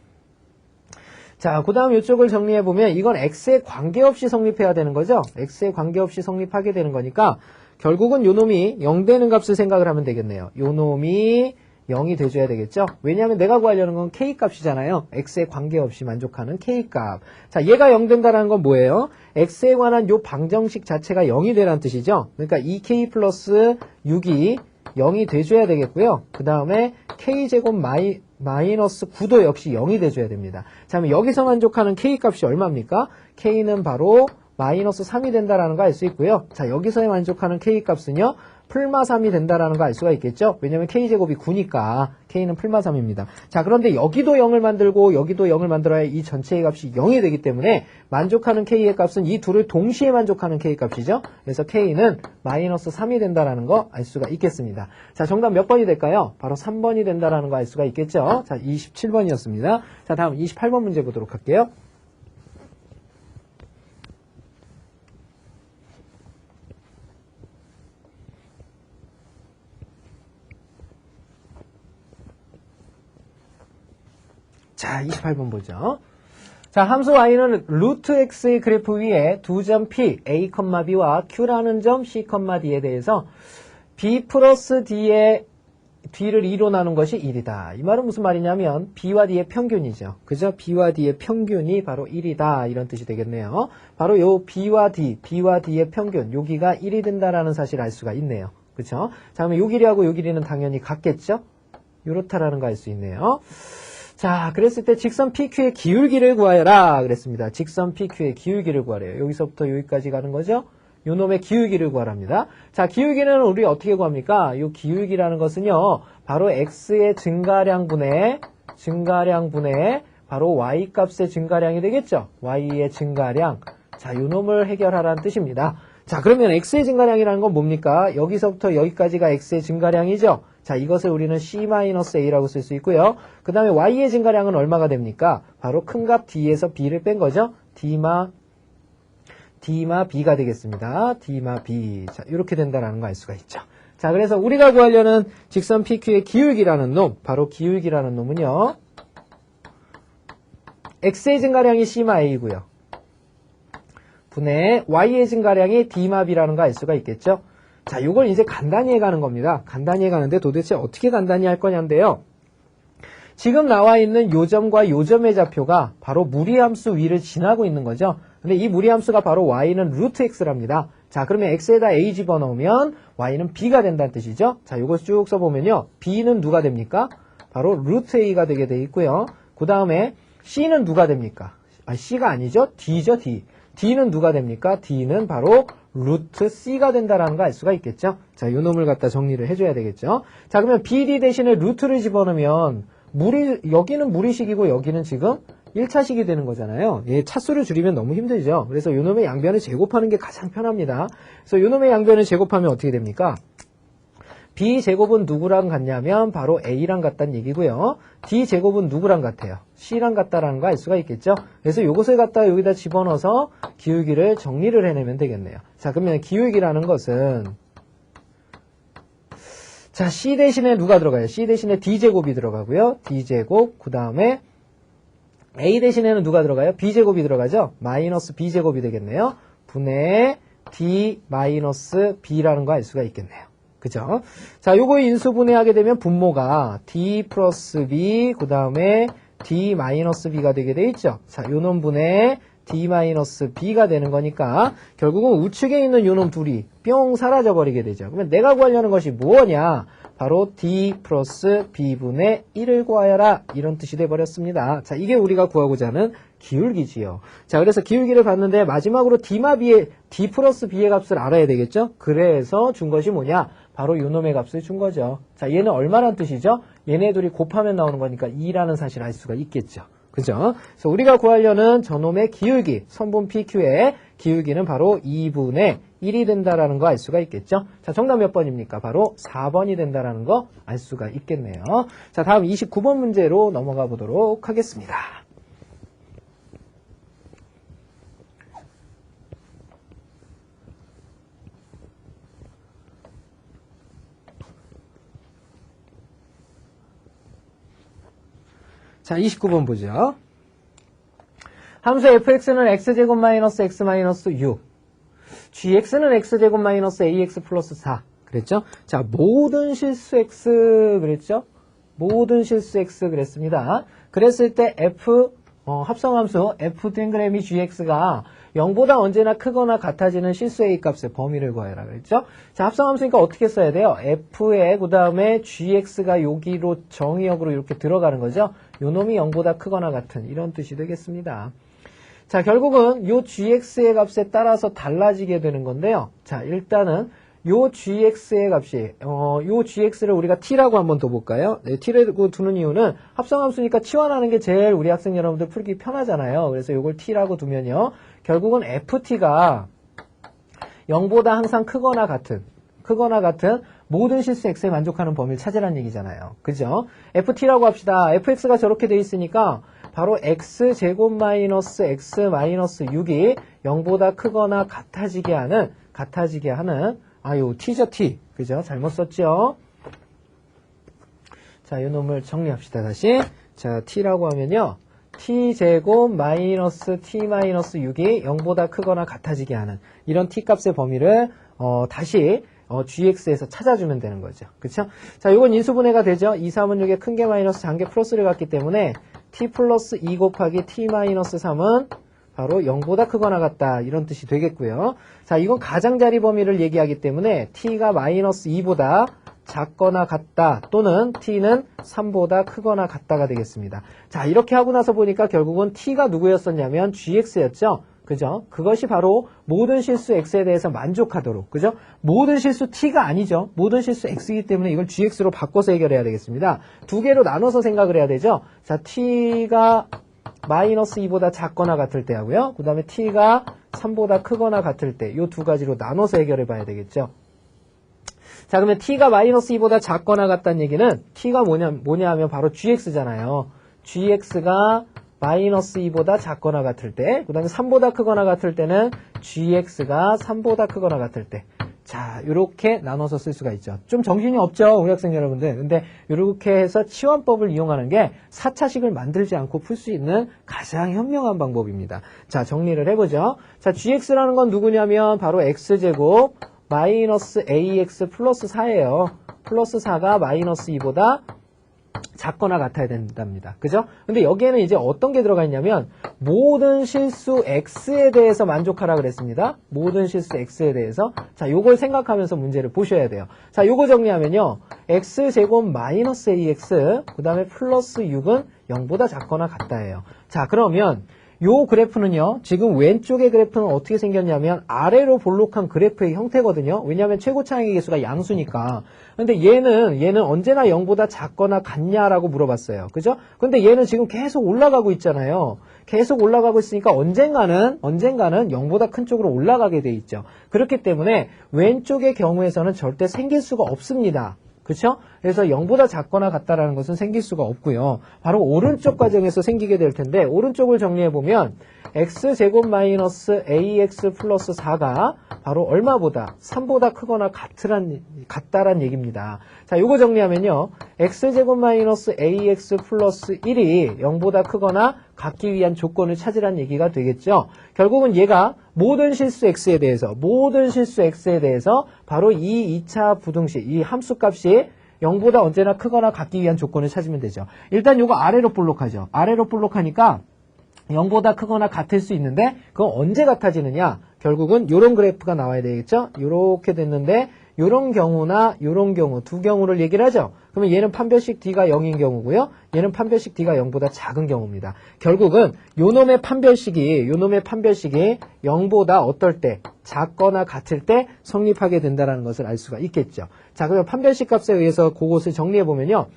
자, 그 다음 이쪽을 정리해보면 이건 x에 관계없이 성립해야 되는 거죠. x에 관계없이 성립하게 되는 거니까 결국은 요 놈이 0 되는 값을 생각을 하면 되겠네요. 요 놈이 0이 돼줘야 되겠죠? 왜냐하면 내가 구하려는 건 k값이잖아요. x에 관계없이 만족하는 k값. 자, 얘가 0 된다는 건 뭐예요? x에 관한 요 방정식 자체가 0이 되라는 뜻이죠? 그러니까 2k 플러스 6이 0이 돼줘야 되겠고요. 그 다음에 k제곱 마이너스 9도 역시 0이 돼줘야 됩니다. 자, 그럼 여기서 만족하는 k값이 얼마입니까? k는 바로 마이너스 3이 된다라는 거 알 수 있고요. 자, 여기서의 만족하는 k값은요. 풀마 3이 된다라는 거 알 수가 있겠죠? 왜냐면 k제곱이 9니까 k는 풀마 3입니다. 자, 그런데 여기도 0을 만들고 여기도 0을 만들어야 이 전체의 값이 0이 되기 때문에 만족하는 k의 값은 이 둘을 동시에 만족하는 k 값이죠. 그래서 k는 마이너스 3이 된다라는 거 알 수가 있겠습니다. 자, 정답 몇 번이 될까요? 바로 3번이 된다라는 거 알 수가 있겠죠? 자, 27번이었습니다. 자, 다음 28번 문제 보도록 할게요. 자, 28번 보죠. 자, 함수 y는 루트 x의 그래프 위에 두 점 p, a, b와 q라는 점 c, d에 대해서 b 플러스 d의 d를 2로 나눈 것이 1이다. 이 말은 무슨 말이냐면 b와 d의 평균이죠. 그죠? b와 d의 평균이 바로 1이다. 이런 뜻이 되겠네요. 바로 요 b와 d의 평균, 여기가 1이 된다라는 사실을 알 수가 있네요. 그죠? 자, 그러면 요 길이하고 요 길이는 당연히 같겠죠? 요렇다라는 거 알 수 있네요. 자, 그랬을 때 직선 PQ의 기울기를 구하여라 그랬습니다. 직선 PQ의 기울기를 구하래요. 여기서부터 여기까지 가는 거죠? 요 놈의 기울기를 구하랍니다. 자, 기울기는 우리 어떻게 구합니까? 요 기울기라는 것은요, 바로 x의 증가량분의 바로 y 값의 증가량이 되겠죠? y의 증가량. 자, 요 놈을 해결하라는 뜻입니다. 자, 그러면 x의 증가량이라는 건 뭡니까? 여기서부터 여기까지가 x의 증가량이죠? 자, 이것을 우리는 c-a라고 쓸 수 있고요. 그 다음에 y의 증가량은 얼마가 됩니까? 바로 큰 값 d에서 b를 뺀 거죠? d마 b가 되겠습니다. d마 b. 자, 이렇게 된다라는 거 알 수가 있죠. 자, 그래서 우리가 구하려는 직선 PQ의 기울기라는 놈, 바로 기울기라는 놈은요, x의 증가량이 c마이고요. 분의 y의 증가량이 d마 b라는 거 알 수가 있겠죠. 자, 요걸 이제 간단히 해가는 겁니다. 간단히 해가는데 도대체 어떻게 간단히 할 거냐인데요. 지금 나와 있는 요점과 요점의 좌표가 바로 무리함수 위를 지나고 있는 거죠. 근데 이 무리함수가 바로 y는 루트 x랍니다. 자, 그러면 x에다 a 집어넣으면 y는 b가 된다는 뜻이죠. 자, 요걸 쭉 써보면요. b는 누가 됩니까? 바로 루트 a가 되게 돼 있고요. 그 다음에 c는 누가 됩니까? c가 아니죠. d죠, d. d는 누가 됩니까? d는 바로 루트 c가 된다라는 거 알 수가 있겠죠. 자, 요 놈을 갖다 정리를 해줘야 되겠죠. 자, 그러면 bd 대신에 루트를 집어넣으면 여기는 무리식이고 여기는 지금 1차식이 되는 거잖아요. 예, 차수를 줄이면 너무 힘들죠. 그래서 요 놈의 양변을 제곱하는 게 가장 편합니다. 그래서 요 놈의 양변을 제곱하면 어떻게 됩니까? b제곱은 누구랑 같냐면 바로 a랑 같다는 얘기고요. d제곱은 누구랑 같아요? c랑 같다라는 거 알 수가 있겠죠. 그래서 요것을 갖다 여기다 집어넣어서 기울기를 정리를 해내면 되겠네요. 자, 그러면 기울기라는 것은 자, c 대신에 누가 들어가요? c 대신에 d제곱이 들어가고요. d제곱, 그 다음에 a 대신에는 누가 들어가요? b제곱이 들어가죠. 마이너스 b제곱이 되겠네요. 분의 d 마이너스 b라는 거 알 수가 있겠네요. 그죠? 자, 요거 인수분해하게 되면 분모가 d 플러스 b, 그 다음에 d 마이너스 b가 되게 돼 있죠. 자, 요놈 분의 d 마이너스 b가 되는 거니까 결국은 우측에 있는 요놈 둘이 뿅 사라져 버리게 되죠. 그러면 내가 구하려는 것이 뭐냐? 바로 d 플러스 b분의 1을 구하여라. 이런 뜻이 돼 버렸습니다. 자, 이게 우리가 구하고자 하는 기울기지요. 자, 그래서 기울기를 봤는데 마지막으로 d 플러스 b의 값을 알아야 되겠죠? 그래서 준 것이 뭐냐? 바로 요놈의 값을 준 거죠. 자, 얘는 얼마란 뜻이죠? 얘네 둘이 곱하면 나오는 거니까 2라는 사실을 알 수가 있겠죠. 그죠? 그래서 우리가 구하려는 저놈의 기울기, 선분 PQ의 기울기는 바로 2분의 1이 된다라는 거 알 수가 있겠죠? 자, 정답 몇 번입니까? 바로 4번이 된다라는 거 알 수가 있겠네요. 자, 다음 29번 문제로 넘어가 보도록 하겠습니다. 자, 29번 보죠. 함수 fx는 x제곱 마이너스 x 마이너스 6, gx는 x제곱 마이너스 ax 플러스 4 그랬죠? 자, 모든 실수 x 그랬죠? 모든 실수 x 그랬습니다. 그랬을 때 합성함수 f 땡그램이 gx가 0보다 언제나 크거나 같아지는 실수 a 값의 범위를 구하라 그랬죠? 자, 합성함수니까 어떻게 써야 돼요? f에 그 다음에 gx가 여기로 정의역으로 이렇게 들어가는 거죠? 요 놈이 0보다 크거나 같은 이런 뜻이 되겠습니다. 자, 결국은 요 gx의 값에 따라서 달라지게 되는 건데요. 자, 일단은 요 gx의 값이 요 gx를 우리가 t라고 한번 둬볼까요? 네, t라고 두는 이유는 합성함수니까 치환하는 게 제일 우리 학생 여러분들 풀기 편하잖아요. 그래서 요걸 t라고 두면요. 결국은 ft가 0보다 항상 크거나 같은 모든 실수 x에 만족하는 범위를 찾으라는 얘기잖아요. 그죠? ft라고 합시다. fx가 저렇게 돼 있으니까 바로 x제곱 마이너스 x 마이너스 6이 0보다 크거나 같아지게 하는 요 t죠, t. 그죠? 잘못 썼죠? 자, 요 놈을 정리합시다, 다시. 자, t라고 하면요. t제곱 마이너스 t 마이너스 6이 0보다 크거나 같아지게 하는 이런 t값의 범위를 다시 gx에서 찾아주면 되는 거죠. 그쵸? 자, 요건 인수분해가 되죠. 2, 3은 6에 큰 게 마이너스 작은 게 플러스를 갖기 때문에 t 플러스 2 곱하기 t 마이너스 3은 바로 0보다 크거나 같다. 이런 뜻이 되겠고요. 자, 이건 가장자리 범위를 얘기하기 때문에 t가 마이너스 2보다 작거나 같다 또는 t는 3보다 크거나 같다가 되겠습니다. 자, 이렇게 하고 나서 보니까 결국은 t가 누구였었냐면 gx였죠. 그죠? 그것이 바로 모든 실수 x에 대해서 만족하도록, 그죠? 모든 실수 t가 아니죠. 모든 실수 x이기 때문에 이걸 gx로 바꿔서 해결해야 되겠습니다. 두 개로 나눠서 생각을 해야 되죠. 자, t가 마이너스 2보다 작거나 같을 때 하고요. 그 다음에 t가 3보다 크거나 같을 때 이 두 가지로 나눠서 해결해 봐야 되겠죠. 자, 그러면 t가 마이너스 2보다 작거나 같다는 얘기는 t가 뭐냐 하면 바로 gx잖아요. gx가 마이너스 2보다 작거나 같을 때, 그 다음에 3보다 크거나 같을 때는 gx가 3보다 크거나 같을 때. 자, 요렇게 나눠서 쓸 수가 있죠. 좀 정신이 없죠, 우리 학생 여러분들. 근데 요렇게 해서 치환법을 이용하는 게 4차식을 만들지 않고 풀 수 있는 가장 현명한 방법입니다. 자, 정리를 해보죠. 자, gx라는 건 누구냐면 바로 x제곱 마이너스 ax 플러스 4예요. 플러스 4가 마이너스 2보다 작거나 같아야 된답니다. 그죠? 근데 여기에는 이제 어떤 게 들어가 있냐면 모든 실수 x에 대해서 만족하라 그랬습니다. 모든 실수 x에 대해서. 자, 요걸 생각하면서 문제를 보셔야 돼요. 자, 요거 정리하면요. x제곱 마이너스 ax 그 다음에 플러스 6은 0보다 작거나 같다예요. 자, 그러면 요 그래프는요, 지금 왼쪽의 그래프는 어떻게 생겼냐면 아래로 볼록한 그래프의 형태거든요. 왜냐하면 최고 차항의 개수가 양수니까. 근데 얘는 언제나 0보다 작거나 같냐라고 물어봤어요. 그죠? 근데 얘는 지금 계속 올라가고 있잖아요. 계속 올라가고 있으니까 언젠가는 0보다 큰 쪽으로 올라가게 돼 있죠. 그렇기 때문에 왼쪽의 경우에서는 절대 생길 수가 없습니다. 그렇죠? 그래서 0보다 작거나 같다라는 것은 생길 수가 없고요. 바로 오른쪽 과정에서 생기게 될 텐데 오른쪽을 정리해보면 x제곱 마이너스 ax 플러스 4가 바로 얼마보다? 3보다 크거나 같다란 얘기입니다. 자, 요거 정리하면요. x제곱 마이너스 ax 플러스 1이 0보다 크거나 같기 위한 조건을 찾으란 얘기가 되겠죠. 결국은 얘가 모든 실수 x에 대해서 바로 이 2차 부등식, 이 함수값이 0보다 언제나 크거나 같기 위한 조건을 찾으면 되죠. 일단 요거 아래로 볼록하죠. 아래로 볼록하니까 0보다 크거나 같을 수 있는데 그건 언제 같아지느냐? 결국은 요런 그래프가 나와야 되겠죠? 요렇게 됐는데 요런 경우나 요런 경우 두 경우를 얘기를 하죠. 그러면 얘는 판별식 D가 0인 경우고요. 얘는 판별식 D가 0보다 작은 경우입니다. 결국은 요놈의 판별식이 0보다 어떨 때 작거나 같을 때 성립하게 된다는 것을 알 수가 있겠죠. 자, 그러면 판별식 값에 의해서 그것을 정리해 보면요.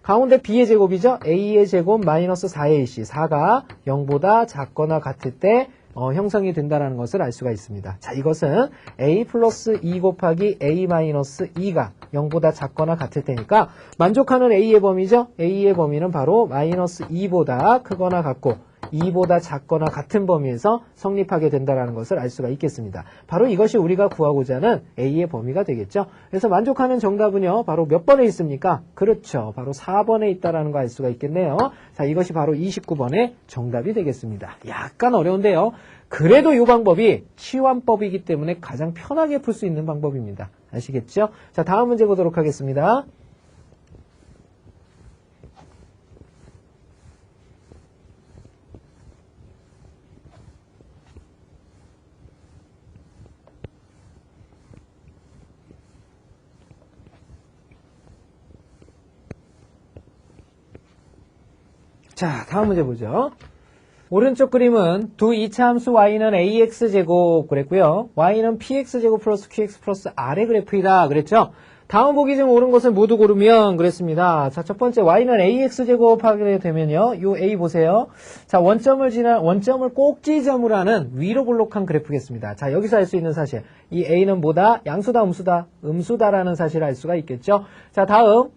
가운데 B의 제곱이죠. A의 제곱 마이너스 4AC 4가 0보다 작거나 같을 때 형성이 된다는 것을 알 수가 있습니다. 자, 이것은 A 플러스 2 곱하기 A 마이너스 2가 0보다 작거나 같을 테니까 만족하는 A의 범위죠. A의 범위는 바로 마이너스 2보다 크거나 같고 2보다 작거나 같은 범위에서 성립하게 된다는 것을 알 수가 있겠습니다. 바로 이것이 우리가 구하고자 하는 A의 범위가 되겠죠. 그래서 만족하는 정답은요. 바로 몇 번에 있습니까? 그렇죠. 바로 4번에 있다는 거 알 수가 있겠네요. 자, 이것이 바로 29번의 정답이 되겠습니다. 약간 어려운데요. 그래도 이 방법이 치환법이기 때문에 가장 편하게 풀 수 있는 방법입니다. 아시겠죠? 자, 다음 문제 보도록 하겠습니다. 자, 다음 문제 보죠. 오른쪽 그림은 두 2차 함수 y는 ax제곱 그랬고요. y는 px제곱 플러스 qx 플러스 r의 그래프이다 그랬죠. 다음 보기 중 옳은 것을 모두 고르면 그랬습니다. 자, 첫 번째 y는 ax제곱 하게 되면요. 요 a 보세요. 자, 원점을 꼭지점으로 하는 위로 볼록한 그래프겠습니다. 자, 여기서 알 수 있는 사실. 이 a는 뭐다? 양수다, 음수다? 음수다라는 사실을 알 수가 있겠죠. 자, 다음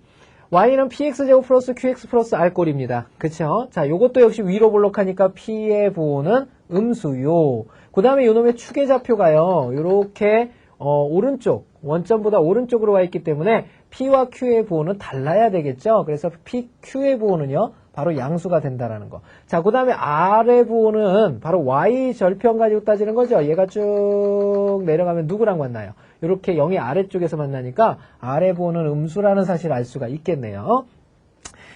y는 px제곱 플러스 qx 플러스 r꼴입니다. 그쵸? 자, 요것도 역시 위로 볼록하니까 p의 부호는 음수요. 그 다음에 요놈의 축의 좌표가요. 요렇게 오른쪽, 원점보다 오른쪽으로 와 있기 때문에 p와 q의 부호는 달라야 되겠죠? 그래서 pq의 부호는요. 바로 양수가 된다라는 거. 자, 그 다음에 아래 부호는 바로 y 절편 가지고 따지는 거죠. 얘가 쭉 내려가면 누구랑 만나요? 이렇게 0의 아래쪽에서 만나니까 아래 부호는 음수라는 사실을 알 수가 있겠네요.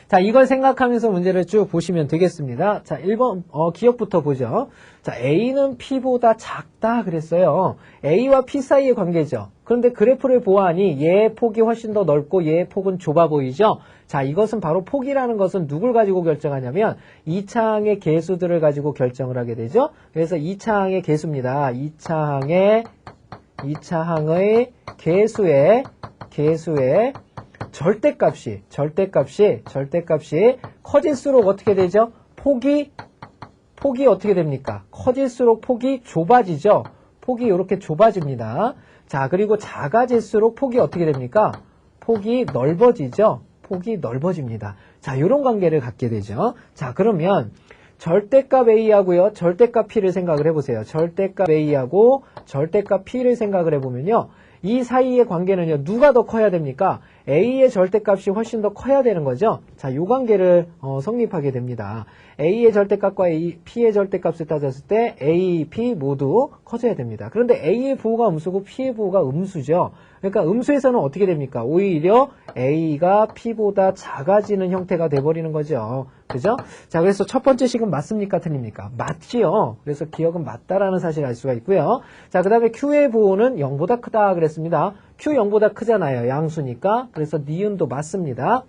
자, 이걸 생각하면서 문제를 쭉 보시면 되겠습니다. 자, 1번, 기억부터 보죠. 자, A는 P보다 작다 그랬어요. A와 P 사이의 관계죠. 그런데 그래프를 보아하니 얘의 폭이 훨씬 더 넓고 얘의 폭은 좁아 보이죠? 자, 이것은 바로 폭이라는 것은 누굴 가지고 결정하냐면 2차항의 개수들을 가지고 결정을 하게 되죠. 그래서 2차항의 개수입니다. 2차항의 개수의 절대값이 커질수록 어떻게 되죠? 폭이 어떻게 됩니까? 커질수록 폭이 좁아지죠? 폭이 이렇게 좁아집니다. 자, 그리고 작아질수록 폭이 어떻게 됩니까? 폭이 넓어지죠? 폭이 넓어집니다. 자, 이런 관계를 갖게 되죠. 자, 그러면 절대값 A하고요, 절대값 P를 생각을 해보세요. 절대값 A하고 절대값 P를 생각을 해보면요. 이 사이의 관계는요, 누가 더 커야 됩니까? A의 절대값이 훨씬 더 커야 되는 거죠. 자, 이 관계를 성립하게 됩니다. A의 절대값과 P의 절대값을 따졌을 때 A, P 모두 커져야 됩니다. 그런데 A의 부호가 음수고 P의 부호가 음수죠. 그러니까 음수에서는 어떻게 됩니까? 오히려 A가 P보다 작아지는 형태가 돼버리는 거죠. 그죠? 자, 그래서 첫 번째 식은 맞습니까? 틀립니까? 맞지요. 그래서 기억은 맞다라는 사실을 알 수가 있고요. 자, 그 다음에 Q의 부호는 0보다 크다 그랬습니다. Q 0보다 크잖아요. 양수니까. 그래서 니은도 맞습니다.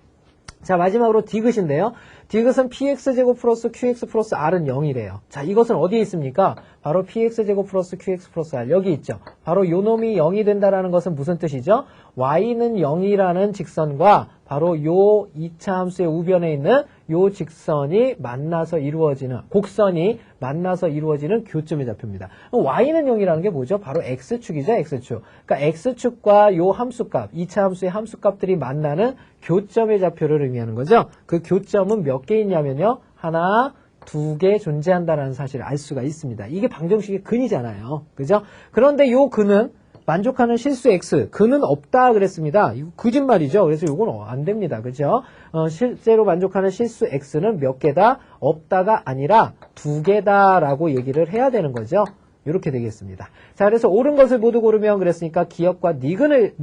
자, 마지막으로 디귿인데요. 디귿은 px제곱 플러스 qx 플러스 r은 0이래요. 자, 이것은 어디에 있습니까? 바로 px제곱 플러스 qx 플러스 r 여기 있죠. 바로 요 놈이 0이 된다라는 것은 무슨 뜻이죠? y는 0이라는 직선과 바로 요 2차 함수의 우변에 있는 요 직선이 만나서 이루어지는, 곡선이 만나서 이루어지는 교점의 좌표입니다. y는 0이라는 게 뭐죠? 바로 x축이죠, x축. 그러니까 x축과 요 함수값, 2차 함수의 함수값들이 만나는 교점의 좌표를 의미하는 거죠. 그 교점은 몇 개 있냐면요. 하나, 두 개 존재한다는 사실을 알 수가 있습니다. 이게 방정식의 근이잖아요. 그죠? 그런데 요 근은 만족하는 실수 x, 근은 없다 그랬습니다. 이거 거짓말이죠. 그래서 이건 안 됩니다. 그죠? 실제로 만족하는 실수 x는 몇 개다? 없다가 아니라 두 개다라고 얘기를 해야 되는 거죠. 이렇게 되겠습니다. 자, 그래서 옳은 것을 모두 고르면 그랬으니까 기역과 니귿?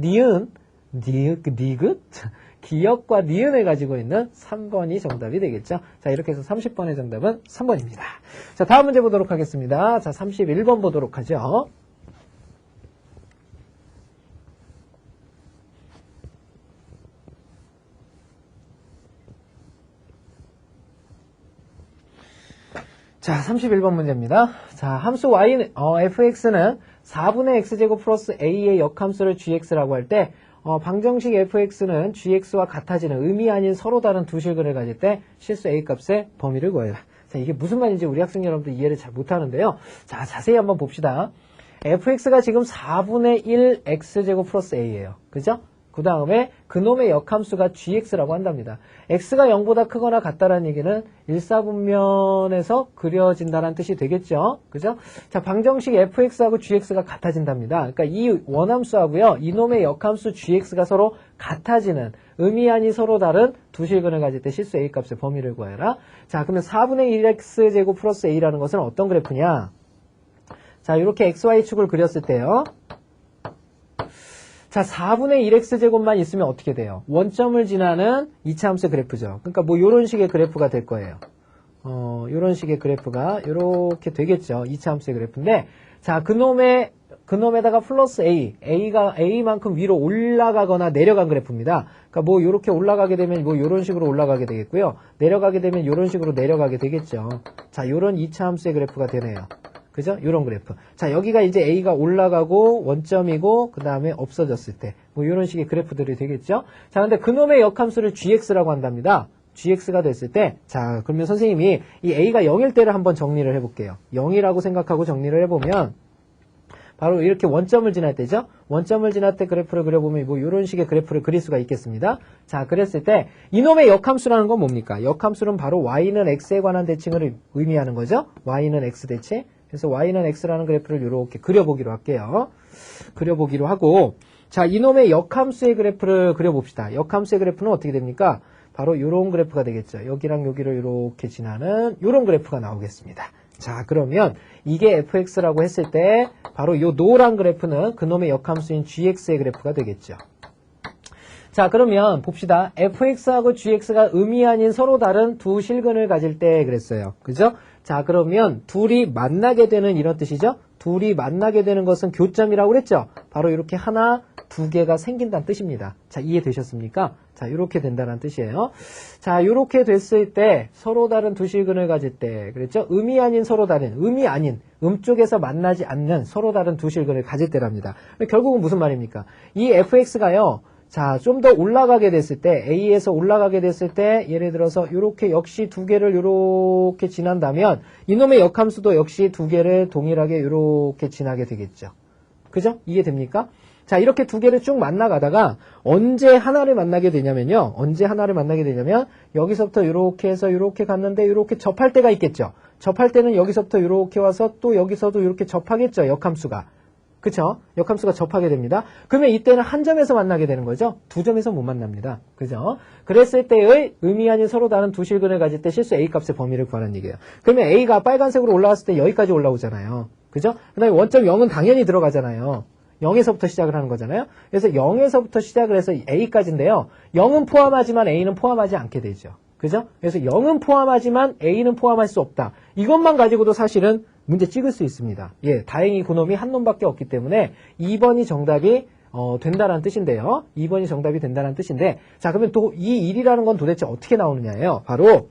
기역과 니은을 가지고 있는 3번이 정답이 되겠죠. 자, 이렇게 해서 30번의 정답은 3번입니다. 자, 다음 문제 보도록 하겠습니다. 자, 31번 보도록 하죠. 자, 31번 문제입니다. 자, 함수 y는, fx는 4분의 x제곱 플러스 a의 역함수를 gx라고 할 때, 방정식 fx는 gx와 같아지는 의미 아닌 서로 다른 두 실근을 가질 때 실수 a 값의 범위를 구해라. 자, 이게 무슨 말인지 우리 학생 여러분들 이해를 잘 못하는데요. 자, 자세히 한번 봅시다. fx가 지금 4분의 1 x제곱 플러스 a예요. 그죠? 그 다음에 그놈의 역함수가 gx라고 한답니다. x가 0보다 크거나 같다라는 얘기는 일사분면에서 그려진다는 뜻이 되겠죠. 그죠? 자, 방정식 fx하고 gx가 같아진답니다. 그러니까 이 원함수하고요, 이놈의 역함수 gx가 서로 같아지는, 의미 아닌 서로 다른 두 실근을 가질 때 실수 a 값의 범위를 구해라. 자, 그러면 4분의 1x제곱 플러스 a라는 것은 어떤 그래프냐? 자, 이렇게 xy축을 그렸을 때요. 자, 4분의 1x제곱만 있으면 어떻게 돼요? 원점을 지나는 2차 함수의 그래프죠. 그러니까 뭐 요런 식의 그래프가 될 거예요. 요런 식의 그래프가 요렇게 되겠죠. 2차 함수의 그래프인데, 자, 그놈에다가 플러스 a가 a만큼 위로 올라가거나 내려간 그래프입니다. 그러니까 뭐 요렇게 올라가게 되면 뭐 요런 식으로 올라가게 되겠고요. 내려가게 되면 요런 식으로 내려가게 되겠죠. 자, 요런 2차 함수의 그래프가 되네요. 그죠? 요런 그래프. 자, 여기가 이제 A가 올라가고 원점이고 그 다음에 없어졌을 때 뭐 요런 식의 그래프들이 되겠죠? 자, 근데 그놈의 역함수를 gx라고 한답니다. gx가 됐을 때, 자, 그러면 선생님이 이 A가 0일 때를 한번 정리를 해볼게요. 0이라고 생각하고 정리를 해보면 바로 이렇게 원점을 지날 때죠? 원점을 지날 때 그래프를 그려보면 뭐 이런 식의 그래프를 그릴 수가 있겠습니다. 자, 그랬을 때 이놈의 역함수라는 건 뭡니까? 역함수는 바로 y는 x에 관한 대칭을 의미하는 거죠? y는 x 대칭. 그래서 y는 x라는 그래프를 이렇게 그려보기로 할게요. 그려보기로 하고, 자, 이놈의 역함수의 그래프를 그려봅시다. 역함수의 그래프는 어떻게 됩니까? 바로 요런 그래프가 되겠죠. 여기랑 여기를 이렇게 지나는 요런 그래프가 나오겠습니다. 자, 그러면 이게 fx라고 했을 때 바로 요 노란 그래프는 그놈의 역함수인 gx의 그래프가 되겠죠. 자, 그러면 봅시다. fx하고 gx가 음이 아닌 서로 다른 두 실근을 가질 때 그랬어요. 그죠? 자, 그러면 둘이 만나게 되는 이런 뜻이죠? 둘이 만나게 되는 것은 교점이라고 그랬죠? 바로 이렇게 하나, 두 개가 생긴다는 뜻입니다. 자, 이해되셨습니까? 자, 이렇게 된다는 뜻이에요. 자, 이렇게 됐을 때 서로 다른 두 실근을 가질 때 그랬죠? 음이 아닌 서로 다른, 음이 아닌, 쪽에서 만나지 않는 서로 다른 두 실근을 가질 때랍니다. 결국은 무슨 말입니까? 이 fx가요. 자, 좀 더 올라가게 됐을 때, A에서 올라가게 됐을 때, 예를 들어서, 요렇게 역시 두 개를 요렇게 지난다면, 이놈의 역함수도 역시 두 개를 동일하게 요렇게 지나게 되겠죠. 그죠? 이해됩니까? 자, 이렇게 두 개를 쭉 만나가다가, 언제 하나를 만나게 되냐면요. 언제 하나를 만나게 되냐면, 여기서부터 요렇게 해서 요렇게 갔는데, 요렇게 접할 때가 있겠죠. 접할 때는 여기서부터 요렇게 와서 또 여기서도 요렇게 접하겠죠. 역함수가. 그쵸? 역함수가 접하게 됩니다. 그러면 이때는 한 점에서 만나게 되는 거죠? 두 점에서 못 만납니다. 그죠? 그랬을 때의 의미 아닌 서로 다른 두 실근을 가질 때 실수 A값의 범위를 구하는 얘기예요. 그러면 A가 빨간색으로 올라왔을 때 여기까지 올라오잖아요. 그죠? 그 다음에 원점 0은 당연히 들어가잖아요. 0에서부터 시작을 하는 거잖아요. 그래서 0에서부터 시작을 해서 A까지인데요. 0은 포함하지만 A는 포함하지 않게 되죠. 그죠? 그래서 0은 포함하지만 A는 포함할 수 없다. 이것만 가지고도 사실은 문제 찍을 수 있습니다. 예, 다행히 그놈이 한 놈밖에 없기 때문에 2번이 정답이 된다는 뜻인데요. 2번이 정답이 된다는 뜻인데, 자, 그러면 또 이 1이라는 건 도대체 어떻게 나오느냐예요. 바로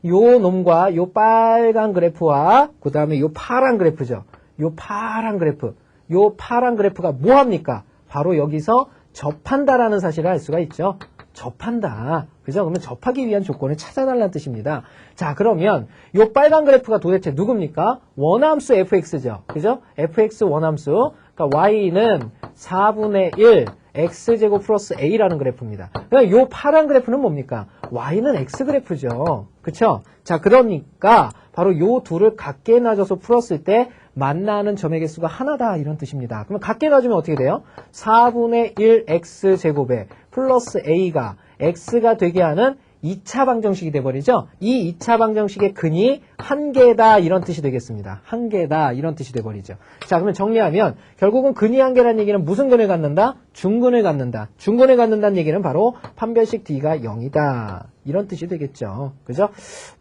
요 놈과 요 빨간 그래프와 그 다음에 요 파란 그래프죠. 요 파란 그래프가 뭐 합니까? 바로 여기서 접한다라는 사실을 알 수가 있죠. 접한다. 그죠? 그러면 접하기 위한 조건을 찾아달라는 뜻입니다. 자, 그러면 요 빨간 그래프가 도대체 누굽니까? 원함수 fx죠. 그죠? fx 원함수. 그러니까 y는 4분의 1 x제곱 플러스 a라는 그래프입니다. 그러니까 요 파란 그래프는 뭡니까? y는 x 그래프죠. 그쵸? 자, 그러니까 바로 요 둘을 각게 놔줘서 풀었을 때 만나는 점의 개수가 하나다 이런 뜻입니다. 그러면 각게 놔주면 어떻게 돼요? 4분의 1 x제곱에 플러스 a가 x가 되게 하는 2차 방정식이 돼버리죠. 이 2차 방정식의 근이 한 개다 이런 뜻이 되겠습니다. 한 개다 이런 뜻이 돼버리죠. 자, 그러면 정리하면 결국은 근이 한 개라는 얘기는 무슨 근을 갖는다? 중근을 갖는다. 중근을 갖는다는 얘기는 바로 판별식 D가 0이다. 이런 뜻이 되겠죠. 그죠?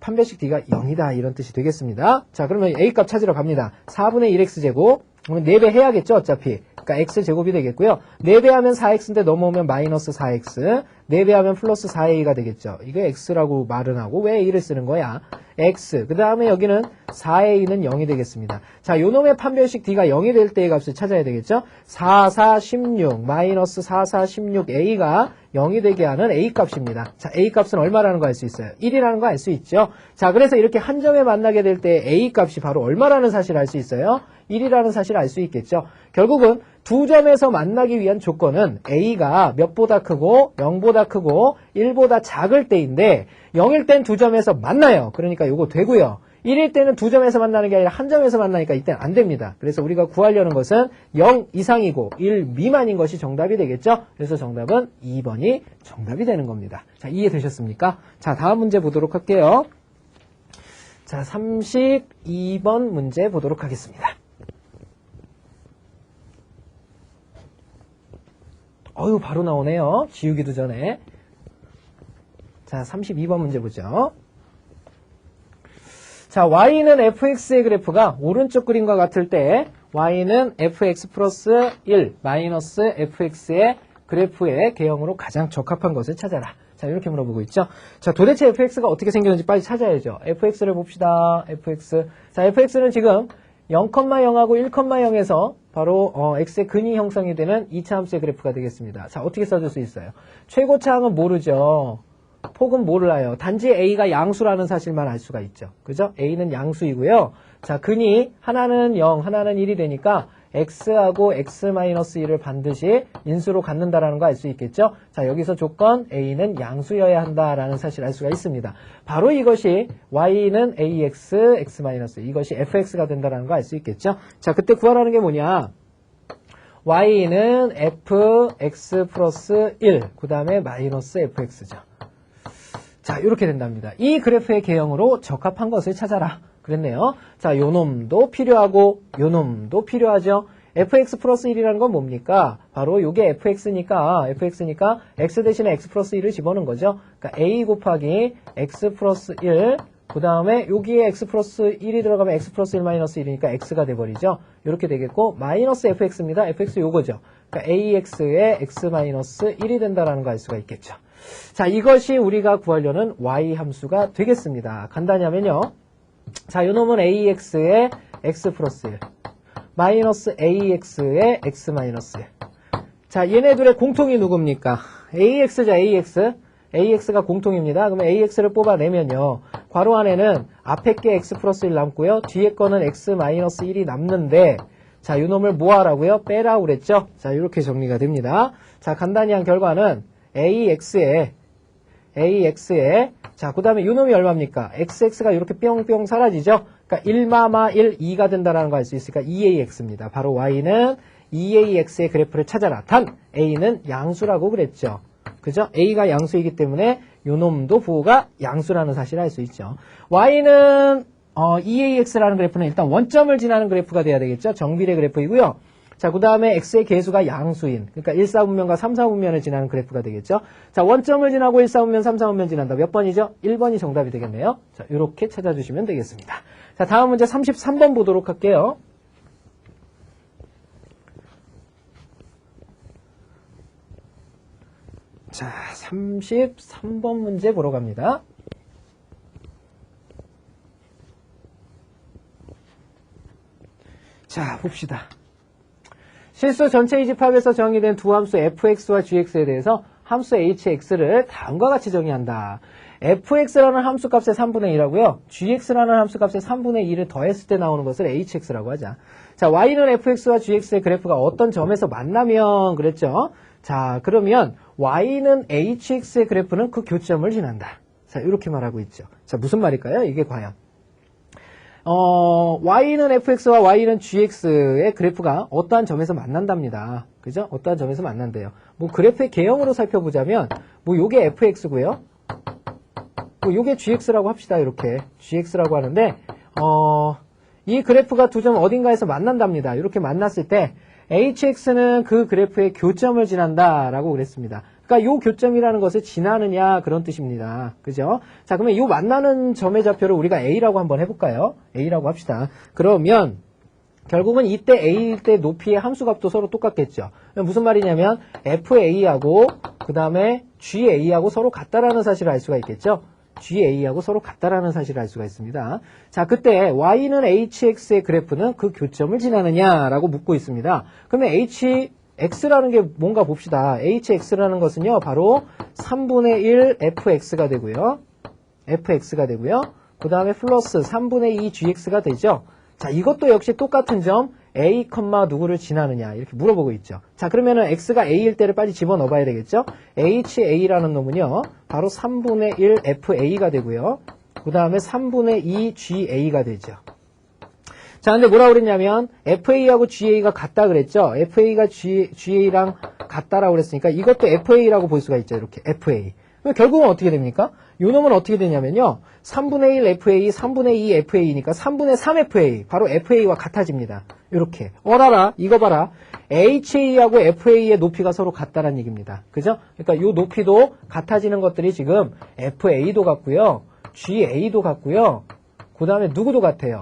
판별식 D가 0이다. 이런 뜻이 되겠습니다. 자, 그러면 A값 찾으러 갑니다. 4분의 1x제곱. 그러면 4배 해야겠죠, 어차피. 그러니까 x제곱이 되겠고요. 4배하면 4x인데 넘어오면 마이너스 4x. 4배하면 플러스 4a가 되겠죠. 이게 x라고 말은 하고 왜 a를 쓰는 거야? x. 그 다음에 여기는 4a는 0이 되겠습니다. 자, 요놈의 판별식 D가 0이 될 때의 값을 찾아야 되겠죠? 4, 4, 16, 마이너스 4, 4, 16a가 0이 되게 하는 a값입니다. 자, a값은 얼마라는 거 알 수 있어요? 1이라는 거 알 수 있죠? 자, 그래서 이렇게 한 점에 만나게 될 때 a값이 바로 얼마라는 사실을 알 수 있어요? 1이라는 사실을 알 수 있겠죠? 결국은 두 점에서 만나기 위한 조건은 a가 몇보다 크고 0보다 크고 1보다 작을 때인데 0일 땐 두 점에서 만나요. 그러니까 요거 되고요. 1일 때는 두 점에서 만나는 게 아니라 한 점에서 만나니까 이때는 안 됩니다. 그래서 우리가 구하려는 것은 0 이상이고 1 미만인 것이 정답이 되겠죠. 그래서 정답은 2번이 정답이 되는 겁니다. 자, 이해되셨습니까? 자, 다음 문제 보도록 할게요. 자, 32번 문제 보도록 하겠습니다. 어휴, 바로 나오네요. 지우기도 전에. 자, 32번 문제 보죠. 자, y는 fx의 그래프가 오른쪽 그림과 같을 때 y는 fx 플러스 1 마이너스 fx의 그래프의 개형으로 가장 적합한 것을 찾아라. 자, 이렇게 물어보고 있죠. 자, 도대체 fx가 어떻게 생겼는지 빨리 찾아야죠. fx를 봅시다. fx. 자, fx는 지금 0,0하고 1,0에서 바로 x의 근이 형성이 되는 2차 함수의 그래프가 되겠습니다. 자, 어떻게 써줄 수 있어요? 최고차항은 모르죠. 폭은 몰라요. 단지 a가 양수라는 사실만 알 수가 있죠. 그죠? a는 양수이고요. 자, 근이 하나는 0, 하나는 1이 되니까 x하고 x-1을 반드시 인수로 갖는다라는 거 알 수 있겠죠? 자, 여기서 조건 a는 양수여야 한다라는 사실을 알 수가 있습니다. 바로 이것이 y는 ax, x- 이것이 fx가 된다라는 거 알 수 있겠죠? 자, 그때 구하라는 게 뭐냐? y는 fx 플러스 1, 그 다음에 마이너스 fx죠. 자, 이렇게 된답니다. 이 그래프의 개형으로 적합한 것을 찾아라. 그랬네요. 자, 요 놈도 필요하고 요 놈도 필요하죠. fx 플러스 1이라는 건 뭡니까? 바로 요게 fx니까 x 대신에 x 플러스 1을 집어넣은 거죠. 그러니까 a 곱하기 x 플러스 1, 그 다음에 여기에 x 플러스 1이 들어가면 x 플러스 1 마이너스 1이니까 x가 돼버리죠. 이렇게 되겠고 마이너스 fx입니다. fx 요거죠. 그러니까 ax에 x 마이너스 1이 된다라는 거 알 수가 있겠죠. 자, 이것이 우리가 구하려는 y 함수가 되겠습니다. 간단히 하면요. 자, 요 놈은 ax에 x 플러스 1 마이너스 ax에 x 마이너스 1. 자, 얘네들의 공통이 누굽니까? ax죠, ax. ax가 공통입니다. 그러면 ax를 뽑아내면요. 괄호 안에는 앞에 게 x 플러스 1 남고요. 뒤에 거는 x 마이너스 1이 남는데 자, 요 놈을 뭐 하라고요? 빼라고 그랬죠? 자, 이렇게 정리가 됩니다. 자, 간단히 한 결과는 ax에 자, 그 다음에 요 놈이 얼마입니까? xx가 이렇게 뿅뿅 사라지죠? 그러니까 1마마 1, 2가 된다라는 거 알 수 있으니까 2ax입니다. 바로 y는 2ax의 그래프를 찾아라. 단 a는 양수라고 그랬죠. 그죠? a가 양수이기 때문에 요 놈도 부호가 양수라는 사실을 알 수 있죠. y는 2ax라는 그래프는 일단 원점을 지나는 그래프가 돼야 되겠죠. 정비례 그래프이고요. 자, 그 다음에 x의 계수가 양수인, 그러니까 1, 4분면과 3, 4분면을 지나는 그래프가 되겠죠. 자, 원점을 지나고 1, 4분면, 3, 4분면 지난다. 몇 번이죠? 1번이 정답이 되겠네요. 자, 이렇게 찾아주시면 되겠습니다. 자, 다음 문제 33번 보도록 할게요. 자, 33번 문제 보러 갑니다. 자, 봅시다. 실수 전체 이집합에서 정의된 두 함수 fx와 gx에 대해서 함수 hx를 다음과 같이 정의한다. fx라는 함수값의 3분의 1하고요. gx라는 함수값의 3분의 1을 더했을 때 나오는 것을 hx라고 하자. 자, y는 fx와 gx의 그래프가 어떤 점에서 만나면 그랬죠. 자, 그러면 y는 hx의 그래프는 그 교점을 지난다. 자, 이렇게 말하고 있죠. 자, 무슨 말일까요? 이게 과연. y는 fx와 y는 gx의 그래프가 어떠한 점에서 만난답니다. 그죠? 어떠한 점에서 만난대요. 뭐 그래프의 개형으로 살펴보자면 뭐 요게 fx고요. 뭐 요게 gx라고 합시다. 이렇게 gx라고 하는데 이 그래프가 두 점 어딘가에서 만난답니다. 이렇게 만났을 때 hx는 그 그래프의 교점을 지난다라고 그랬습니다. 그러니까 요 교점이라는 것을 지나느냐 그런 뜻입니다. 그죠? 자, 그러면 요 만나는 점의 좌표를 우리가 a라고 한번 해볼까요? a라고 합시다. 그러면 결국은 이때 a일 때 높이의 함수값도 서로 똑같겠죠. 무슨 말이냐면 fa하고 그 다음에 ga하고 서로 같다라는 사실을 알 수가 있겠죠. ga하고 서로 같다라는 사실을 알 수가 있습니다. 자, 그때 y는 hx의 그래프는 그 교점을 지나느냐라고 묻고 있습니다. 그러면 x라는 게 뭔가 봅시다. hx라는 것은요, 바로 3분의 1 fx가 되고요. fx가 되고요. 그 다음에 플러스 3분의 2 gx가 되죠. 자, 이것도 역시 똑같은 점 a, 누구를 지나느냐 이렇게 물어보고 있죠. 자, 그러면은 x가 a일 때를 빨리 집어넣어 봐야 되겠죠. ha라는 놈은요, 바로 3분의 1 fa가 되고요. 그 다음에 3분의 2 ga가 되죠. 자, 근데 뭐라고 그랬냐면 FA하고 GA가 같다 그랬죠. FA가 GA랑 같다라고 그랬으니까 이것도 FA라고 볼 수가 있죠. 이렇게 FA. 그럼 결국은 어떻게 됩니까? 요 놈은 어떻게 되냐면요. 3분의 1 FA, 3분의 2 FA니까 3분의 3 FA. 바로 FA와 같아집니다. 이렇게. 어라라. 이거 봐라. HA하고 FA의 높이가 서로 같다라는 얘기입니다. 그죠? 그러니까 요 높이도 같아지는 것들이 지금 FA도 같고요. GA도 같고요. 그 다음에 누구도 같아요?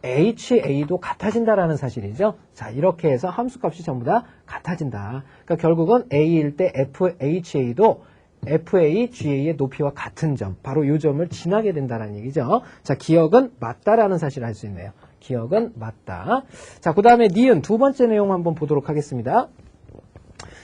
HA도 같아진다라는 사실이죠. 자, 이렇게 해서 함수값이 전부 다 같아진다. 그러니까 결국은 A일 때 HA도 FA, GA의 높이와 같은 점, 바로 이 점을 지나게 된다는 얘기죠. 자, 기억은 맞다라는 사실을 알 수 있네요. 기억은 맞다. 자, 그 다음에 니은 두 번째 내용 한번 보도록 하겠습니다.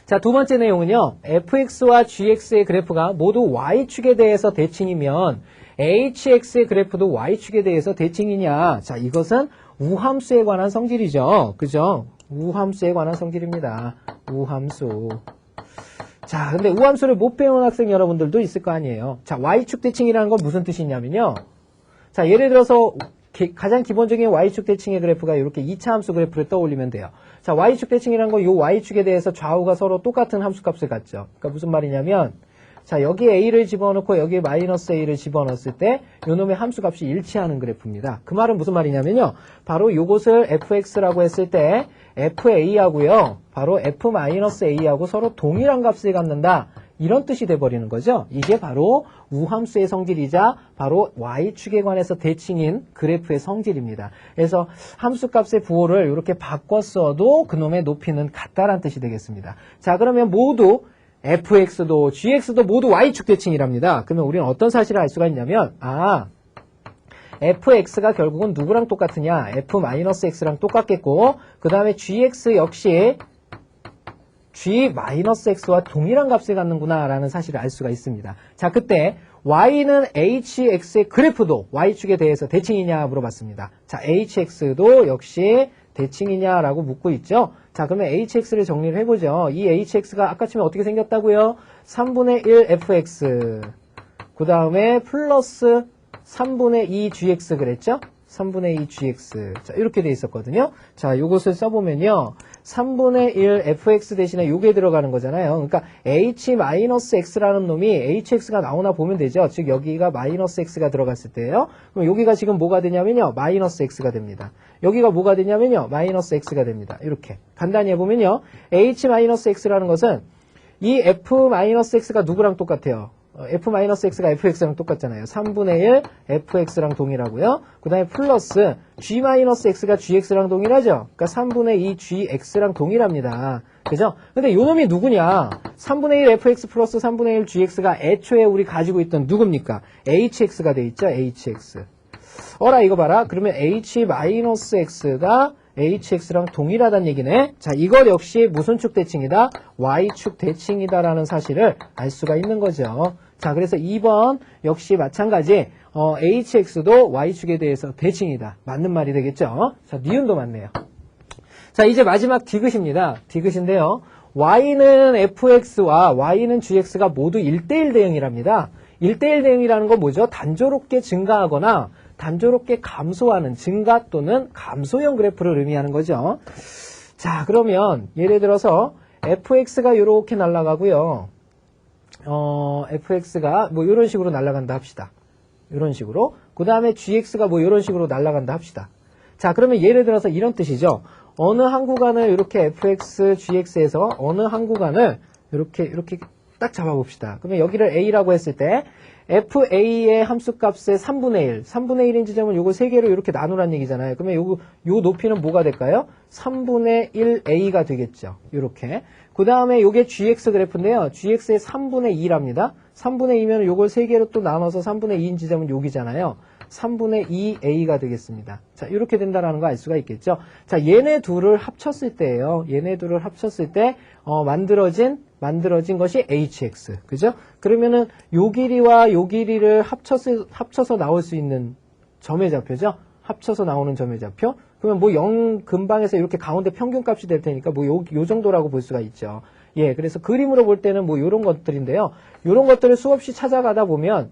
자, 두 번째 내용은요. fx와 gx의 그래프가 모두 y축에 대해서 대칭이면 hx의 그래프도 y축에 대해서 대칭이냐. 자, 이것은 우함수에 관한 성질이죠. 그죠? 우함수에 관한 성질입니다. 우함수. 자, 근데 우함수를 못 배운 학생 여러분들도 있을 거 아니에요. 자, y축 대칭이라는 건 무슨 뜻이냐면요. 자, 예를 들어서 가장 기본적인 y축 대칭의 그래프가 이렇게 2차 함수 그래프를 떠올리면 돼요. 자, y축 대칭이라는 건 이 y축에 대해서 좌우가 서로 똑같은 함수값을 갖죠. 그러니까 무슨 말이냐면 자, 여기에 a를 집어넣고 여기에 마이너스 a를 집어넣었을 때 요놈의 함수값이 일치하는 그래프입니다. 그 말은 무슨 말이냐면요. 바로 요것을 fx라고 했을 때 fa하고요. 바로 f-a하고 서로 동일한 값을 갖는다. 이런 뜻이 돼버리는 거죠. 이게 바로 우함수의 성질이자 바로 y축에 관해서 대칭인 그래프의 성질입니다. 그래서 함수값의 부호를 이렇게 바꿨어도 그놈의 높이는 같다라는 뜻이 되겠습니다. 자, 그러면 모두 fx도 gx도 모두 y축 대칭이랍니다. 그러면 우리는 어떤 사실을 알 수가 있냐면 fx가 결국은 누구랑 똑같으냐? f-x랑 똑같겠고 그 다음에 gx 역시 g-x와 동일한 값을 갖는구나 라는 사실을 알 수가 있습니다. 자, 그때 y는 hx의 그래프도 y축에 대해서 대칭이냐 물어봤습니다. 자, hx도 역시 대칭이냐라고 묻고 있죠. 자, 그러면 hx를 정리를 해보죠. 이 hx가 아까 치면 어떻게 생겼다고요? 3분의 1 fx 그 다음에 플러스 3분의 2 gx 그랬죠? 3분의 2 gx. 자, 이렇게 돼 있었거든요. 자, 요것을 써보면요. 3분의 1 fx 대신에 요게 들어가는 거잖아요. 그러니까 h-x라는 놈이 hx가 나오나 보면 되죠. 즉, 여기가 마이너스 x가 들어갔을 때예요. 그럼 여기가 지금 뭐가 되냐면요. 마이너스 x가 됩니다. 여기가 뭐가 되냐면요. 마이너스 x가 됩니다. 이렇게. 간단히 해보면요. h-x라는 것은 이 f-x가 누구랑 똑같아요? f-x가 fx랑 똑같잖아요. 3분의 1 fx랑 동일하고요. 그 다음에 플러스 g-x가 gx랑 동일하죠. 그러니까 3분의 2 gx랑 동일합니다. 그죠? 근데 요놈이 누구냐? 3분의 1 fx 플러스 3분의 1 gx가 애초에 우리 가지고 있던 누굽니까? hx가 돼 있죠. hx. 어라 이거 봐라. 그러면 h-x가 hx랑 동일하다는 얘기네. 자, 이것 역시 무슨 축 대칭이다? y축 대칭이다라는 사실을 알 수가 있는 거죠. 자, 그래서 2번 역시 마찬가지 hx도 y축에 대해서 대칭이다. 맞는 말이 되겠죠. 자, 니은도 맞네요. 자, 이제 마지막 디귿입니다. 디귿인데요. y는 fx와 y는 gx가 모두 1대1 대응이랍니다. 1대1 대응이라는 건 뭐죠? 단조롭게 증가하거나 단조롭게 감소하는 증가 또는 감소형 그래프를 의미하는 거죠. 자, 그러면 예를 들어서 fx가 이렇게 날아가고요. fx가 뭐 이런 식으로 날아간다 합시다. 이런 식으로. 그 다음에 gx가 뭐 이런 식으로 날아간다 합시다. 자, 그러면 예를 들어서 이런 뜻이죠. 어느 한 구간을 이렇게 fx, gx에서 어느 한 구간을 이렇게 딱 잡아봅시다. 그러면 여기를 a라고 했을 때 fa의 함수값의 3분의 1인 지점은 요거 3개로 이렇게 나누란 얘기잖아요. 그러면 요 높이는 뭐가 될까요? 3분의 1a가 되겠죠. 이렇게. 그 다음에 요게 gx 그래프인데요. gx의 3분의 2랍니다. 3분의 2면 요걸 3개로 또 나눠서 3분의 2인 지점은 여기잖아요. 3분의 2a가 되겠습니다. 자, 이렇게 된다라는 거 알 수가 있겠죠. 자, 얘네 둘을 합쳤을 때예요. 얘네 둘을 합쳤을 때 만들어진 것이 hx. 그죠? 그러면은 요 길이와 요 길이를 합쳐서 나올 수 있는 점의 좌표죠. 합쳐서 나오는 점의 좌표. 그러면 뭐 0 근방에서 이렇게 가운데 평균값이 될 테니까 뭐 요 정도라고 볼 수가 있죠. 예, 그래서 그림으로 볼 때는 뭐 요런 것들인데요. 요런 것들을 수없이 찾아가다 보면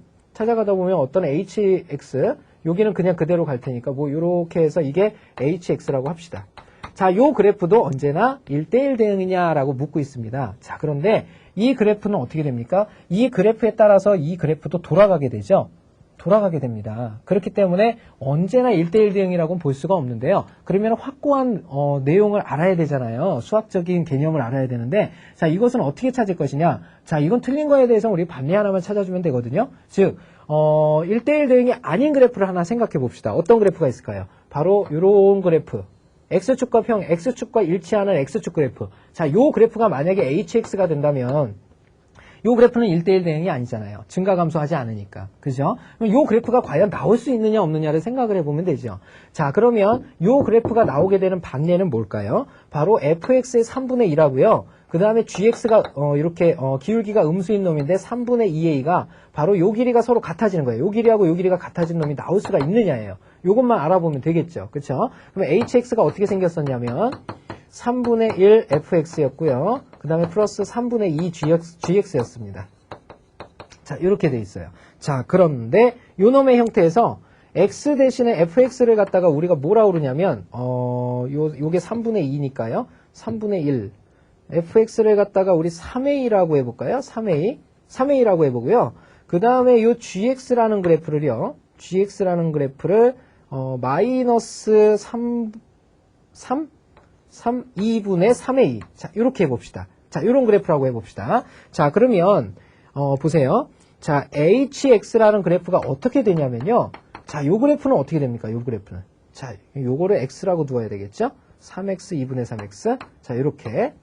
어떤 hx, 여기는 그냥 그대로 갈 테니까 뭐 요렇게 해서 이게 hx라고 합시다. 자, 요 그래프도 언제나 1대1 대응이냐라고 묻고 있습니다. 자, 그런데 이 그래프는 어떻게 됩니까? 이 그래프에 따라서 이 그래프도 돌아가게 되죠. 돌아가게 됩니다. 그렇기 때문에 언제나 1대1 대응이라고는 볼 수가 없는데요. 그러면 확고한 내용을 알아야 되잖아요. 수학적인 개념을 알아야 되는데, 자, 이것은 어떻게 찾을 것이냐? 자, 이건 틀린 거에 대해서 우리 반례 하나만 찾아주면 되거든요. 즉 1대1 대응이 아닌 그래프를 하나 생각해 봅시다. 어떤 그래프가 있을까요? 바로 이런 그래프. X축과 일치하는 X축 그래프. 자, 요 그래프가 만약에 HX가 된다면 요 그래프는 1대1 대응이 아니잖아요. 증가 감소하지 않으니까. 그죠? 그럼 요 그래프가 과연 나올 수 있느냐 없느냐를 생각을 해보면 되죠. 자, 그러면 요 그래프가 나오게 되는 반례는 뭘까요? 바로 fx의 3분의 2라고요. 그 다음에 gx가 이렇게 기울기가 음수인 놈인데 3분의 2a가 바로 요 길이가 서로 같아지는 거예요. 요 길이하고 요 길이가 같아진 놈이 나올 수가 있느냐예요. 요것만 알아보면 되겠죠. 그쵸? 그러면 hx가 어떻게 생겼었냐면 3분의 1 fx였고요. 그 다음에 플러스 3분의 2 gx였습니다. 자, 이렇게 돼 있어요. 자, 그런데 요 놈의 형태에서 x 대신에 fx를 갖다가 우리가 뭐라 그러냐면 요게 3분의 2니까요. 3분의 1 fx를 갖다가 우리 3a라고 해볼까요? 3a 3의 2라고 해보고요. 그 다음에 요 gx라는 그래프를요. gx라는 그래프를 마이너스 2분의 3의 2. 자, 이렇게 해봅시다. 자, 요런 그래프라고 해봅시다. 자, 그러면 보세요. 자, hx라는 그래프가 어떻게 되냐면요. 자, 요 그래프는 어떻게 됩니까? 요 그래프는. 자, 요거를 x라고 두어야 되겠죠? 3x 2분의 3x. 자, 요렇게.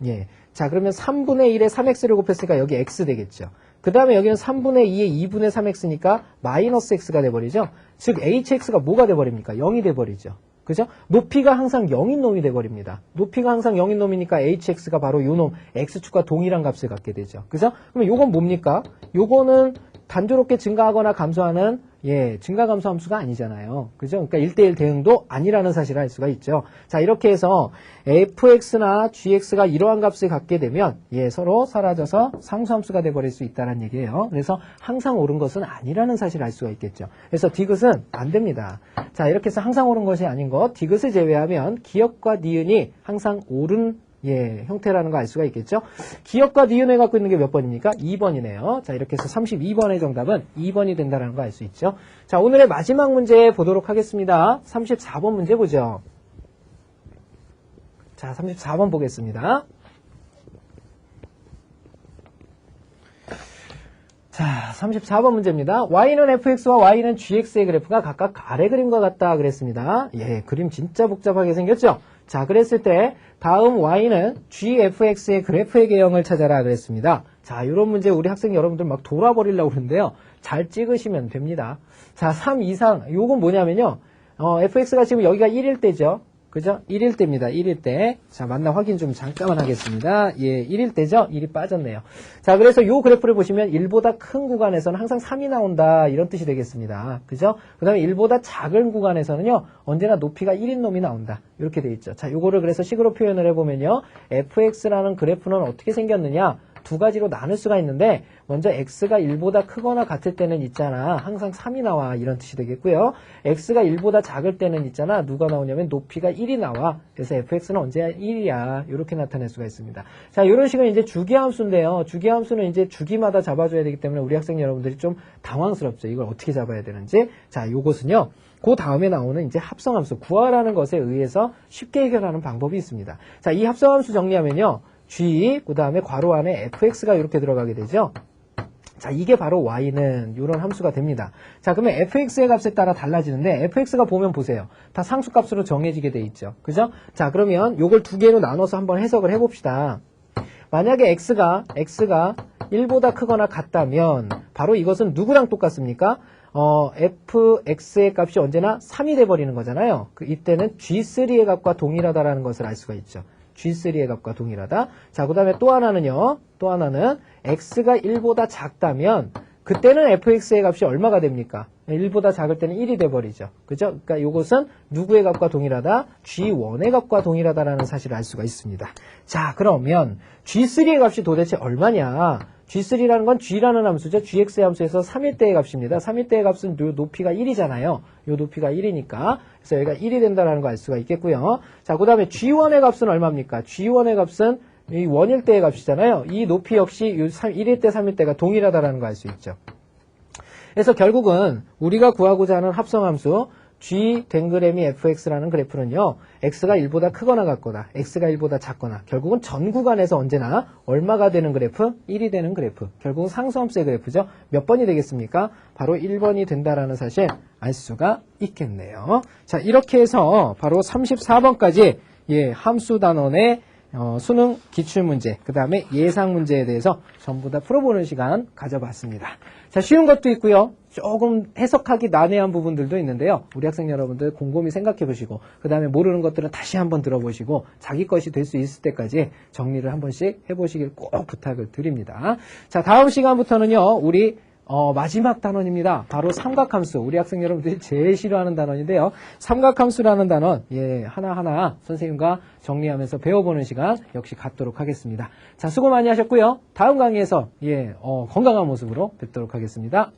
예. 자, 그러면 3분의 1에 3x를 곱했으니까 여기 x 되겠죠. 그 다음에 여기는 3분의 2에 2분의 3x니까 마이너스 x가 돼버리죠. 즉, hx가 뭐가 돼버립니까? 0이 돼버리죠. 그죠? 높이가 항상 0인 놈이 돼버립니다. 높이가 항상 0인 놈이니까 hx가 바로 요 놈, x축과 동일한 값을 갖게 되죠. 그죠? 그러면 요건 뭡니까? 요거는 단조롭게 증가하거나 감소하는 증가 감소 함수가 아니잖아요. 그죠? 그러니까 1대1 대응도 아니라는 사실을 알 수가 있죠. 자, 이렇게 해서 fx나 gx가 이러한 값을 갖게 되면 서로 사라져서 상수함수가 돼버릴 수 있다는 얘기예요. 그래서 항상 옳은 것은 아니라는 사실을 알 수가 있겠죠. 그래서 디귿은 안 됩니다. 자, 이렇게 해서 항상 옳은 것이 아닌 것, 디귿을 제외하면 기역과 니은이 항상 옳은 형태라는 거 알 수가 있겠죠. 기역과 니은을 갖고 있는 게 몇 번입니까? 2번이네요. 자, 이렇게 해서 32번의 정답은 2번이 된다는 거 알 수 있죠. 자, 오늘의 마지막 문제 보도록 하겠습니다. 34번 문제 보죠. 자, 34번 보겠습니다. 자, 34번 문제입니다. y는 fx와 y는 gx의 그래프가 각각 아래 그림과 같다 그랬습니다. 그림 진짜 복잡하게 생겼죠? 자, 그랬을 때 다음 y는 gfx의 그래프의 개형을 찾아라 그랬습니다. 자, 이런 문제 우리 학생 여러분들 막 돌아버리려고 그러는데요. 잘 찍으시면 됩니다. 자, 3 이상 요건 뭐냐면요. fx가 지금 여기가 1일 때죠. 그죠? 1일 때입니다. 1일 때. 자, 맞나 확인 좀 잠깐만 하겠습니다. 1일 때죠? 1이 빠졌네요. 자, 그래서 요 그래프를 보시면 1보다 큰 구간에서는 항상 3이 나온다. 이런 뜻이 되겠습니다. 그죠? 그 다음에 1보다 작은 구간에서는요, 언제나 높이가 1인 놈이 나온다. 이렇게 돼 있죠. 자, 요거를 그래서 식으로 표현을 해보면요, fx라는 그래프는 어떻게 생겼느냐? 두 가지로 나눌 수가 있는데 먼저 x가 1보다 크거나 같을 때는 있잖아. 항상 3이 나와. 이런 뜻이 되겠고요. x가 1보다 작을 때는 있잖아. 누가 나오냐면 높이가 1이 나와. 그래서 fx는 언제나 1이야. 이렇게 나타낼 수가 있습니다. 자, 이런 식은 이제 주기함수인데요. 주기함수는 이제 주기마다 잡아줘야 되기 때문에 우리 학생 여러분들이 좀 당황스럽죠. 이걸 어떻게 잡아야 되는지. 자, 요것은요. 그 다음에 나오는 이제 합성함수, 구하라는 것에 의해서 쉽게 해결하는 방법이 있습니다. 자, 이 합성함수 정리하면요. g, 그 다음에 괄호 안에 fx가 이렇게 들어가게 되죠. 자, 이게 바로 y는 이런 함수가 됩니다. 자, 그러면 fx의 값에 따라 달라지는데 fx가 보면 보세요. 다 상수값으로 정해지게 돼 있죠. 그죠? 자, 그러면 요걸 두 개로 나눠서 한번 해석을 해봅시다. 만약에 x가 1보다 크거나 같다면 바로 이것은 누구랑 똑같습니까? fx의 값이 언제나 3이 돼버리는 거잖아요. 이때는 g3의 값과 동일하다라는 것을 알 수가 있죠. G3의 값과 동일하다. 자, 그 다음에 또 하나는 x가 1보다 작다면 그때는 fx의 값이 얼마가 됩니까? 1보다 작을 때는 1이 돼버리죠. 그죠? 그러니까 이것은 누구의 값과 동일하다? G1의 값과 동일하다라는 사실을 알 수가 있습니다. 자, 그러면 G3의 값이 도대체 얼마냐? G3라는 건 G라는 함수죠. GX의 함수에서 3일 때의 값입니다. 3일 때의 값은 요 높이가 1이잖아요. 요 높이가 1이니까. 그래서 여기가 1이 된다는 거 알 수가 있겠고요. 자, 그 다음에 G1의 값은 얼마입니까? G1의 값은 이 원일 때의 값이잖아요. 이 높이 역시 1일 때, 3일 때가 동일하다는 거 알 수 있죠. 그래서 결국은 우리가 구하고자 하는 합성함수 g 댕그램이 fx라는 그래프는요. x가 1보다 크거나 같거나 x가 1보다 작거나 결국은 전 구간에서 언제나 얼마가 되는 그래프? 1이 되는 그래프. 결국은 상수함수의 그래프죠. 몇 번이 되겠습니까? 바로 1번이 된다라는 사실 알 수가 있겠네요. 자, 이렇게 해서 바로 34번까지 함수 단원의 수능 기출문제, 그 다음에 예상문제에 대해서 전부 다 풀어보는 시간 가져봤습니다. 자, 쉬운 것도 있고요. 조금 해석하기 난해한 부분들도 있는데요. 우리 학생 여러분들 곰곰이 생각해 보시고 그 다음에 모르는 것들은 다시 한번 들어보시고 자기 것이 될 수 있을 때까지 정리를 한 번씩 해보시길 꼭 부탁을 드립니다. 자, 다음 시간부터는요. 우리 마지막 단원입니다. 바로 삼각함수. 우리 학생 여러분들이 제일 싫어하는 단원인데요. 삼각함수라는 단원, 하나하나 선생님과 정리하면서 배워보는 시간 역시 갖도록 하겠습니다. 자, 수고 많이 하셨고요. 다음 강의에서, 건강한 모습으로 뵙도록 하겠습니다.